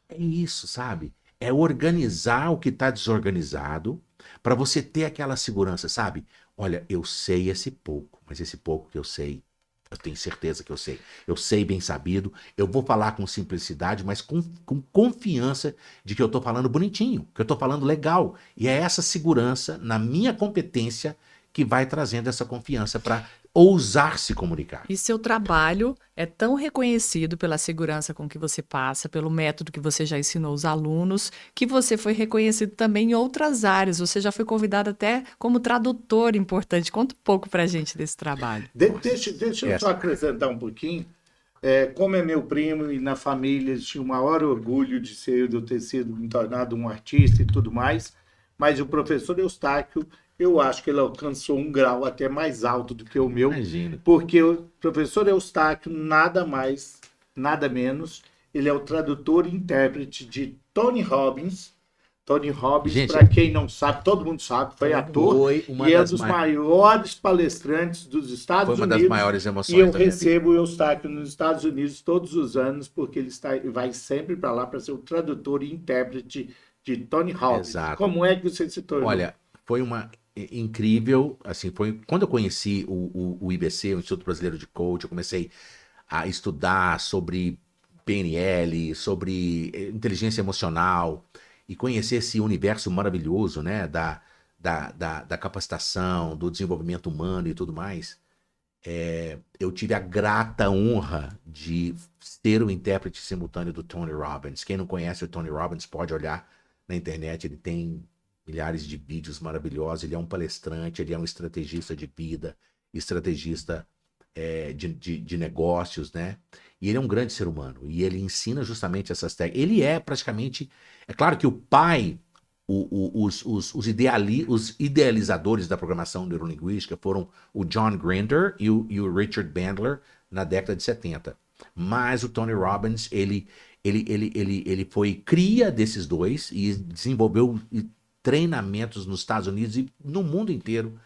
É isso, sabe? É organizar o que está desorganizado para você ter aquela segurança, sabe? Olha, eu sei esse pouco, mas esse pouco que eu sei, eu tenho certeza que eu sei. Eu sei bem sabido, eu vou falar com simplicidade, mas com confiança de que eu estou falando bonitinho, que eu estou falando legal. E é essa segurança na minha competência que vai trazendo essa confiança para ousar se comunicar. E seu trabalho é tão reconhecido pela segurança com que você passa, pelo método que você já ensinou os alunos, que você foi reconhecido também em outras áreas. Você já foi convidado até como tradutor importante. Conta um pouco pra gente desse trabalho. Deixa eu só acrescentar um pouquinho. Como é meu primo e na família tinha o maior orgulho de eu ter sido me tornado um artista e tudo mais, mas o professor Eustáquio, eu acho que ele alcançou um grau até mais alto do que o meu. Imagina. Porque o professor Eustáquio, nada mais, nada menos, ele é o tradutor e intérprete de Tony Robbins. Tony Robbins, para quem não sabe, todo mundo sabe, foi ator e é um dos maiores palestrantes dos Estados Unidos. Foi uma das maiores emoções. E eu recebo o Eustáquio nos Estados Unidos todos os anos, porque ele vai sempre para lá para ser o tradutor e intérprete de Tony Robbins. Exato. Como é que você se tornou? Olha, foi uma incrível, assim, foi quando eu conheci o IBC, o Instituto Brasileiro de Coach, eu comecei a estudar sobre PNL, sobre inteligência emocional e conhecer esse universo maravilhoso, né, da capacitação, do desenvolvimento humano e tudo mais. Eu tive a grata honra de ser o intérprete simultâneo do Tony Robbins. Quem não conhece o Tony Robbins pode olhar na internet, ele tem milhares de vídeos maravilhosos, ele é um palestrante, ele é um estrategista de vida, estrategista de negócios, né? E ele é um grande ser humano, e ele ensina justamente essas técnicas. Ele é praticamente... É claro que o pai, os idealizadores da programação neurolinguística foram o John Grinder e o Richard Bandler, na década de 70. Mas o Tony Robbins, ele foi cria desses dois e desenvolveu treinamentos nos Estados Unidos e no mundo inteiro,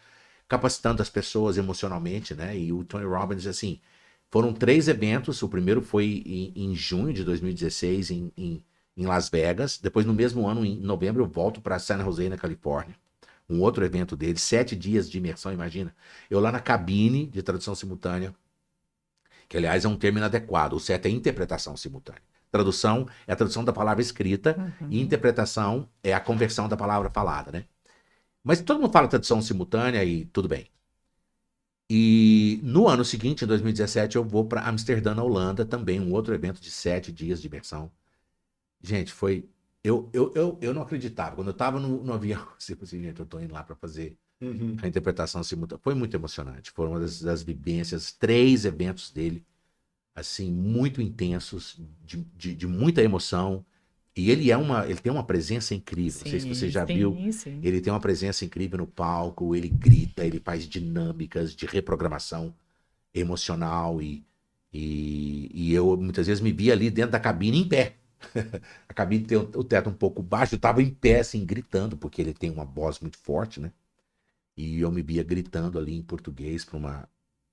capacitando as pessoas emocionalmente, né? E o Tony Robbins, assim, foram 3 eventos. O primeiro foi em junho de 2016 em Las Vegas. Depois, no mesmo ano, em novembro, eu volto para San Jose, na Califórnia. Um outro evento dele, 7 dias de imersão, imagina. Eu lá na cabine de tradução simultânea, que aliás é um termo inadequado. O certo é interpretação simultânea. Tradução é a tradução da palavra escrita e interpretação é a conversão da palavra falada, né? Mas todo mundo fala tradução simultânea e tudo bem. E no ano seguinte, em 2017, eu vou para Amsterdã, na Holanda, também um outro evento de 7 dias de imersão. Gente, foi... Eu não acreditava. Quando eu estava no avião, assim, gente, eu estou indo lá para fazer a interpretação simultânea. Foi muito emocionante. Foram uma das vivências, 3 eventos dele, assim, muito intensos, de muita emoção. E ele tem uma presença incrível. Não sei se você já viu. Sim. Ele tem uma presença incrível no palco, ele grita, ele faz dinâmicas de reprogramação emocional. E eu muitas vezes me via ali dentro da cabine em pé. A cabine tem o teto um pouco baixo, eu estava em pé, assim, gritando, porque ele tem uma voz muito forte, né? E eu me via gritando ali em português para uma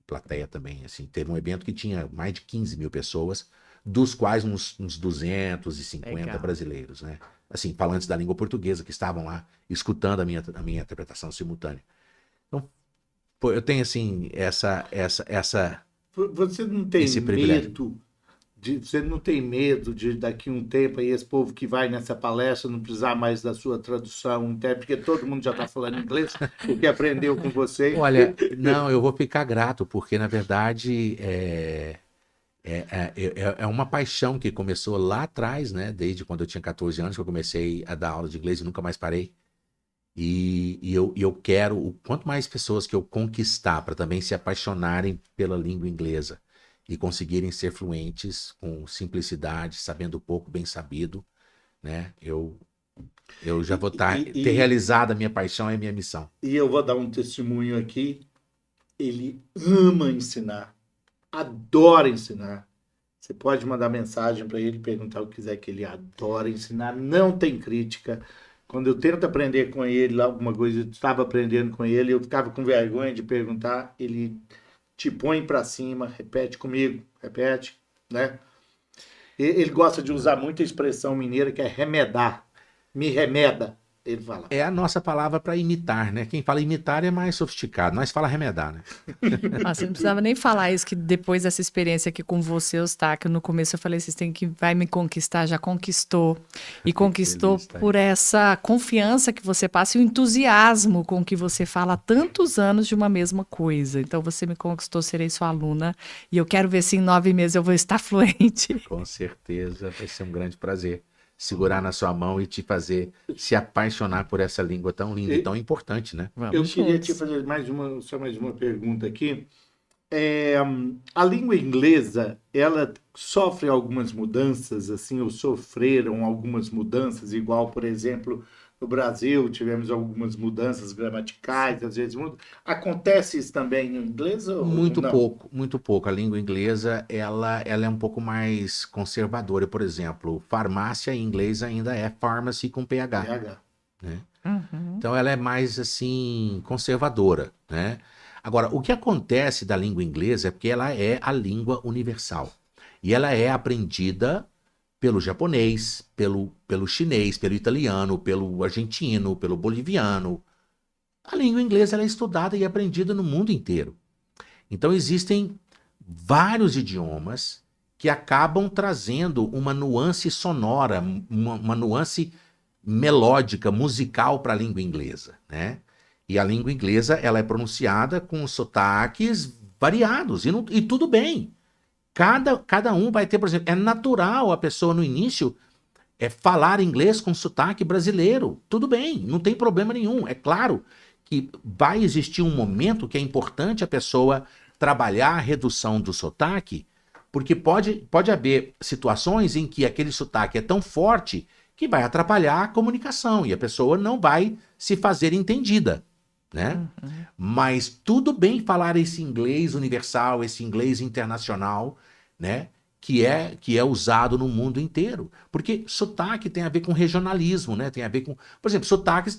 plateia também, assim. Teve um evento que tinha mais de 15 mil pessoas, dos quais uns 250 Legal. brasileiros, né? Assim, falantes da língua portuguesa que estavam lá escutando a minha interpretação simultânea. Então, pô, eu tenho, assim, Você não tem esse privilégio. você não tem medo de daqui a um tempo aí esse povo que vai nessa palestra não precisar mais da sua tradução, até porque todo mundo já está falando inglês, porque aprendeu com você. Olha, não, eu vou ficar grato, porque na verdade é uma paixão que começou lá atrás, né? Desde quando eu tinha 14 anos que eu comecei a dar aula de inglês e nunca mais parei. E eu quero, quanto mais pessoas que eu conquistar para também se apaixonarem pela língua inglesa e conseguirem ser fluentes com simplicidade, sabendo pouco, bem sabido, né? Eu já vou ter realizado a minha paixão e a minha missão. E eu vou dar um testemunho aqui. Ele ama ensinar, adora ensinar. Você pode mandar mensagem para ele, perguntar o que quiser, que ele adora ensinar, não tem crítica. Quando eu tento aprender com ele alguma coisa, eu estava aprendendo com ele, eu ficava com vergonha de perguntar, ele te põe para cima, repete comigo, repete, né? Ele gosta de usar muito a expressão mineira que é remedar. Me remeda, ele fala. É a nossa palavra para imitar, né? Quem fala imitar é mais sofisticado, nós fala remedar, né? Você não precisava nem falar isso, que depois dessa experiência aqui com você, Eustáquio, no começo eu falei, vocês têm que vai me conquistar, já conquistou. E conquistou por essa confiança que você passa e o entusiasmo com que você fala há tantos anos de uma mesma coisa. Então você me conquistou, serei sua aluna e eu quero ver se em 9 meses eu vou estar fluente. Com certeza, vai ser um grande prazer segurar na sua mão e te fazer se apaixonar por essa língua tão linda e tão importante, né? Eu queria te fazer só mais uma pergunta aqui. A língua inglesa, ela sofre algumas mudanças, assim, ou sofreram algumas mudanças, igual, por exemplo, no Brasil tivemos algumas mudanças gramaticais, às vezes muda. Acontece isso também no inglês ou Muito não? pouco, muito pouco. A língua inglesa, ela é um pouco mais conservadora. Por exemplo, farmácia em inglês ainda é pharmacy com PH. PH. Né? Uhum. Então ela é mais, assim, conservadora, né? Agora, o que acontece da língua inglesa é porque ela é a língua universal. E ela é aprendida pelo japonês, pelo chinês, pelo italiano, pelo argentino, pelo boliviano. A língua inglesa ela é estudada e aprendida no mundo inteiro. Então existem vários idiomas que acabam trazendo uma nuance sonora, uma nuance melódica, musical para a língua inglesa, né? E a língua inglesa ela é pronunciada com sotaques variados, e tudo bem. Cada um vai ter, por exemplo, é natural a pessoa no início falar inglês com sotaque brasileiro. Tudo bem, não tem problema nenhum. É claro que vai existir um momento que é importante a pessoa trabalhar a redução do sotaque, porque pode haver situações em que aquele sotaque é tão forte que vai atrapalhar a comunicação e a pessoa não vai se fazer entendida. né? Mas tudo bem falar esse inglês universal, esse inglês internacional, né? Que é usado no mundo inteiro. Porque sotaque tem a ver com regionalismo, né? Tem a ver com... Por exemplo,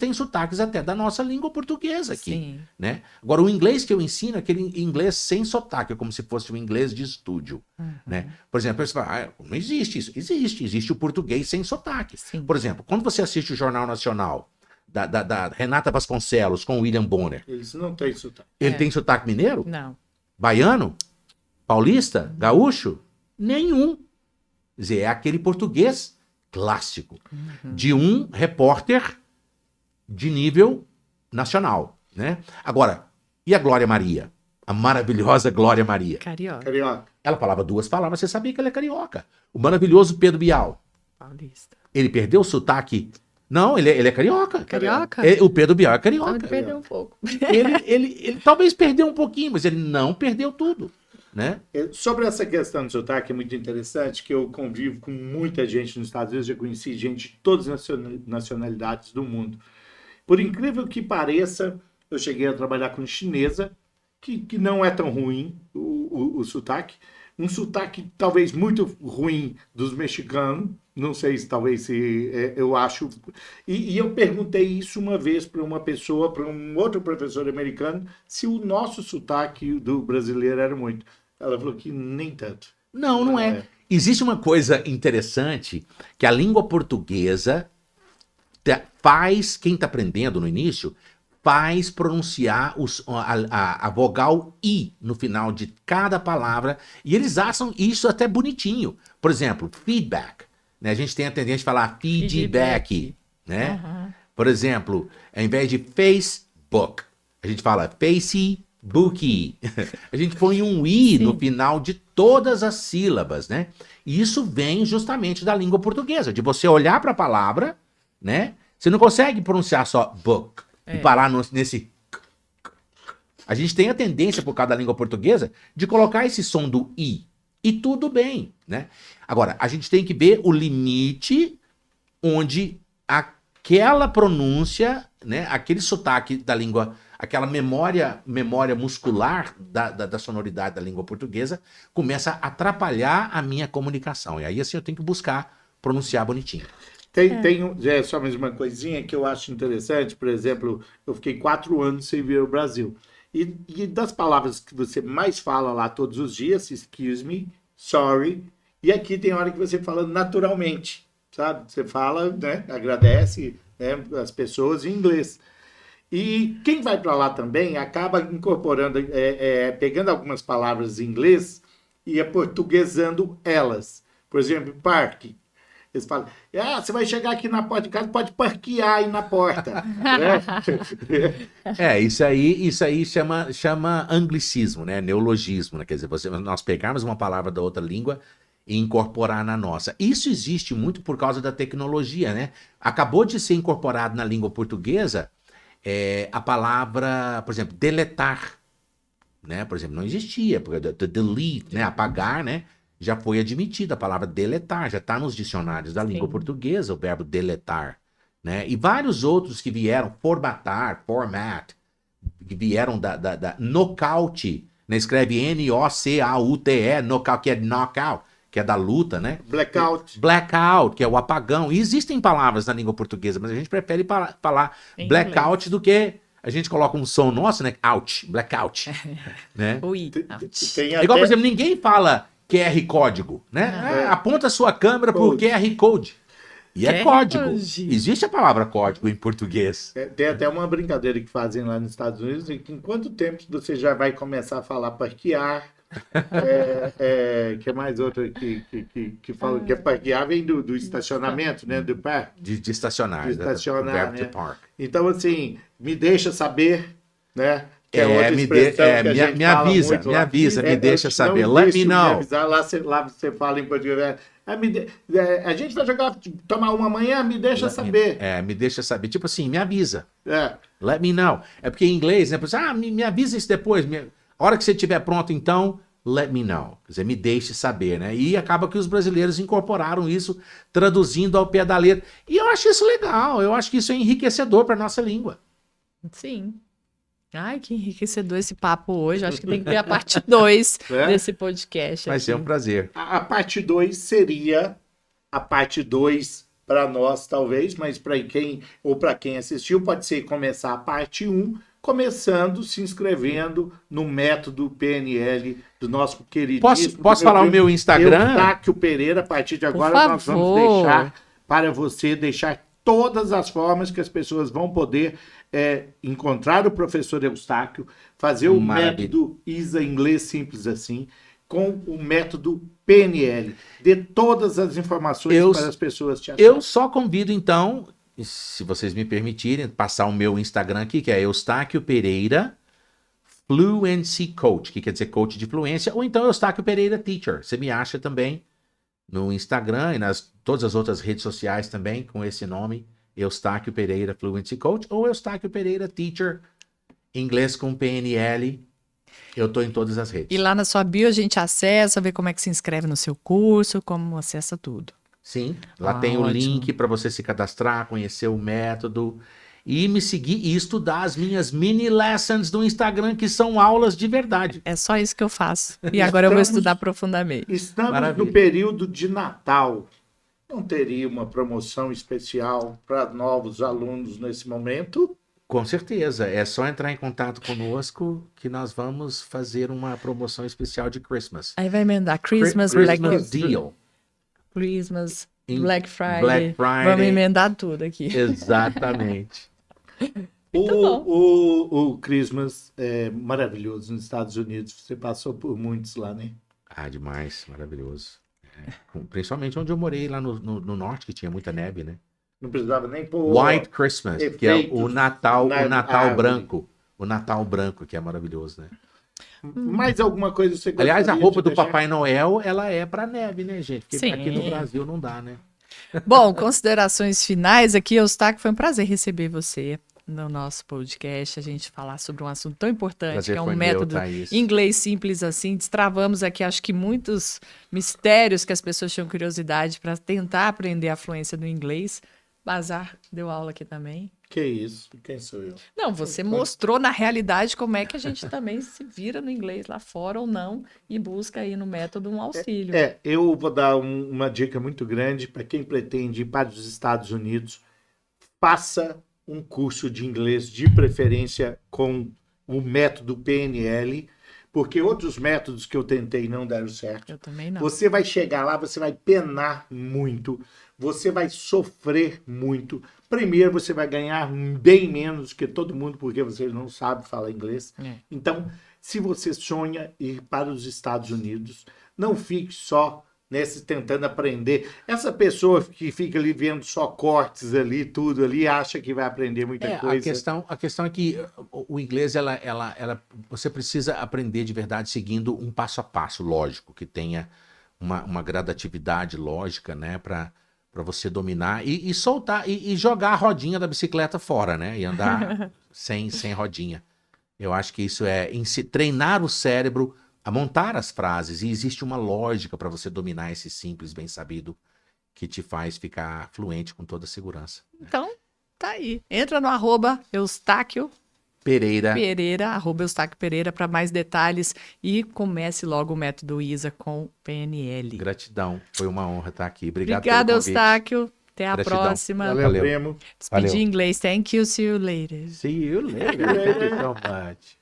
tem sotaques até da nossa língua portuguesa aqui, Sim. né? Agora, o inglês que eu ensino é aquele inglês sem sotaque, é como se fosse um inglês de estúdio, né? Por exemplo, você fala, não existe isso. Existe o português sem sotaque. Sim. Por exemplo, quando você assiste o Jornal Nacional da Renata Vasconcelos com o William Bonner, Eles não têm sotaque. ele tem sotaque mineiro? Não. Baiano? Paulista? Gaúcho? Nenhum. Quer dizer, é aquele português clássico de um repórter de nível nacional, né? Agora, e a Glória Maria? A maravilhosa Glória Maria. Carioca. Carioca. Ela falava 2 palavras, você sabia que ela é carioca. O maravilhoso Pedro Bial. Paulista. Ele perdeu o sotaque? Não, ele é carioca. Carioca? O Pedro Bial é Então carioca. ele perdeu um pouco. Ele talvez perdeu um pouquinho, mas ele não perdeu tudo, né? Sobre essa questão do sotaque, é muito interessante que eu convivo com muita gente nos Estados Unidos, eu conheci gente de todas as nacionalidades do mundo. Por incrível que pareça, eu cheguei a trabalhar com chinesa, que não é tão ruim o sotaque. Um sotaque talvez muito ruim dos mexicanos, não sei se talvez eu acho. E eu perguntei isso uma vez para uma pessoa, para um outro professor americano, se o nosso sotaque do brasileiro era muito. Ela falou que nem tanto. Não é. Existe uma coisa interessante que a língua portuguesa faz, quem está aprendendo no início, faz pronunciar a vogal I no final de cada palavra, e eles acham isso até bonitinho. Por exemplo, feedback, né? A gente tem a tendência a falar feedback, né? Por exemplo, ao invés de Facebook, a gente fala Facebook. A gente põe um I no final de todas as sílabas, né? E isso vem justamente da língua portuguesa, de você olhar para a palavra, né? Você não consegue pronunciar só book e parar nesse... A gente tem a tendência, por causa da língua portuguesa, de colocar esse som do I. E tudo bem, né? Agora, a gente tem que ver o limite onde aquela pronúncia, né? Aquele sotaque da língua, aquela memória muscular da sonoridade da língua portuguesa começa a atrapalhar a minha comunicação. E aí, assim, eu tenho que buscar pronunciar bonitinho. Tem só mais uma coisinha que eu acho interessante. Por exemplo, eu fiquei 4 anos sem vir ao Brasil. E das palavras que você mais fala lá todos os dias, excuse me, sorry, e aqui tem hora que você fala naturalmente, sabe? Você fala, né, agradece, né, as pessoas em inglês. E quem vai para lá também acaba incorporando, pegando algumas palavras em inglês e aportuguesando elas. Por exemplo, parque. Eles falam, você vai chegar aqui na porta de casa, pode parquear aí na porta. Isso aí chama anglicismo, né? Neologismo, né? Quer dizer, nós pegarmos uma palavra da outra língua e incorporar na nossa. Isso existe muito por causa da tecnologia, né? Acabou de ser incorporado na língua portuguesa a palavra, por exemplo, deletar, né? Por exemplo, não existia, porque delete, né? Apagar, né? Já foi admitida a palavra deletar, já está nos dicionários da língua portuguesa, o verbo deletar, né? E vários outros que vieram, formatar, format, que vieram da nocaute, né? Escreve N-O-C-A-U-T-E, nocaute, que é knockout, que é da luta, né? Blackout, que é o apagão. E existem palavras na língua portuguesa, mas a gente prefere falar blackout do que... A gente coloca um som nosso, né? Out, blackout, né? Igual, por exemplo, ninguém fala... QR código, né? Aponta a sua câmera para o QR Code. E é código. Existe a palavra código em português. Tem até uma brincadeira que fazem lá nos Estados Unidos, em quanto tempo você já vai começar a falar parquear? Que é mais outra que fala que é parquear, vem do estacionamento, né? Do parque. De estacionar. De estacionar, verbo né? to park. Então, assim, me deixa saber, né? Me avisa, me deixa saber. Let me know. Lá você fala em português. A gente vai tomar uma amanhã, me deixa saber. Me deixa saber. Tipo assim, me avisa. Let me know. É porque em inglês, né? Me avisa isso depois. A hora que você estiver pronto, então, let me know. Quer dizer, me deixe saber, né? E acaba que os brasileiros incorporaram isso, traduzindo ao pé da letra. E eu acho isso legal. Eu acho que isso é enriquecedor para nossa língua. Sim. Ai, que enriquecedor esse papo hoje. Acho que tem que ter a parte 2 É? desse podcast. Vai ser um aqui. prazer. A parte 2 seria a parte 2 para nós, talvez, mas para quem assistiu, pode ser começar a parte 1, começando, se inscrevendo no método PNL do nosso queridíssimo... Posso falar o meu Instagram? Eustáquio Pereira. A partir de agora, Por nós vamos favor. deixar para você, deixar todas as formas que as pessoas vão poder encontrar o professor Eustáquio, fazer o Maravilha. método ISA Inglês Simples Assim, com o método PNL. Dê todas as informações para as pessoas te acharem. Eu só convido, então, se vocês me permitirem, passar o meu Instagram aqui, que é Eustáquio Pereira Fluency Coach, que quer dizer coach de fluência, ou então Eustáquio Pereira Teacher. Você me acha também no Instagram e nas todas as outras redes sociais também com esse nome, Eustáquio Pereira Fluency Coach, ou Eustáquio Pereira Teacher, inglês com PNL. Eu tô em todas as redes. E lá na sua bio a gente acessa, vê como é que se inscreve no seu curso, como acessa tudo. Sim, lá tem o ótimo. link para você se cadastrar, conhecer o método e me seguir e estudar as minhas mini lessons do Instagram, que são aulas de verdade. É só isso que eu faço. E agora eu vou Estamos- estudar profundamente. Estamos Maravilha. no período de Natal. Não teria uma promoção especial para novos alunos nesse momento? Com certeza, é só entrar em contato conosco que nós vamos fazer uma promoção especial de Christmas. Aí vai emendar Christmas, Christmas Deal. Christmas, Em Black Friday. Black Friday. Vamos emendar tudo aqui. Exatamente. O Christmas é maravilhoso nos Estados Unidos. Você passou por muitos lá, né? Ah, demais, maravilhoso. Principalmente onde eu morei, lá no norte, que tinha muita neve, né? Não precisava nem pôr... White Christmas, que é o Natal, na o Natal árvore. branco. O Natal branco, que é maravilhoso, né? Mais alguma coisa você gostaria Aliás, a roupa de do deixar? Papai Noel, ela é pra neve, né, gente? Porque Sim. aqui no Brasil não dá, né? Bom, considerações finais aqui, Eustáquio, foi um prazer receber você no nosso podcast, a gente falar sobre um assunto tão importante, Prazer que é um foi meu, método Thaís. inglês simples assim. Destravamos aqui, acho que muitos mistérios que as pessoas tinham curiosidade para tentar aprender a fluência do inglês. Bazar deu aula aqui também. Que isso? Quem sou eu? Não, você mostrou na realidade como é que a gente também se vira no inglês lá fora ou não e busca aí no método um auxílio. Eu vou dar uma dica muito grande para quem pretende ir para os Estados Unidos. Faça um curso de inglês, de preferência com o método PNL, porque outros métodos que eu tentei não deram certo. Eu também não. Você vai chegar lá, você vai penar muito, você vai sofrer muito. Primeiro, você vai ganhar bem menos que todo mundo, porque você não sabe falar inglês. É. Então, se você sonha ir para os Estados Unidos, não fique só tentando aprender. Essa pessoa que fica ali vendo só cortes ali, tudo ali, acha que vai aprender muita coisa. A questão é que o inglês, você precisa aprender de verdade seguindo um passo a passo, lógico, que tenha uma gradatividade lógica, né, para você dominar e soltar e jogar a rodinha da bicicleta fora, né, e andar sem rodinha. Eu acho que isso é treinar o cérebro a montar as frases, e existe uma lógica para você dominar esse simples, bem sabido, que te faz ficar fluente com toda segurança. Então, tá aí. Entra no @Eustáquio Pereira. Pereira, @Eustáquio Pereira, para mais detalhes e comece logo o método ISA com PNL. Gratidão, foi uma honra estar aqui. Obrigado Obrigada, pelo convite. Eustáquio. Até a Gratidão. próxima. Valeu, Valeu. primo. Despedir Valeu. em inglês. Thank you, see you later. See you later. Thank you so much.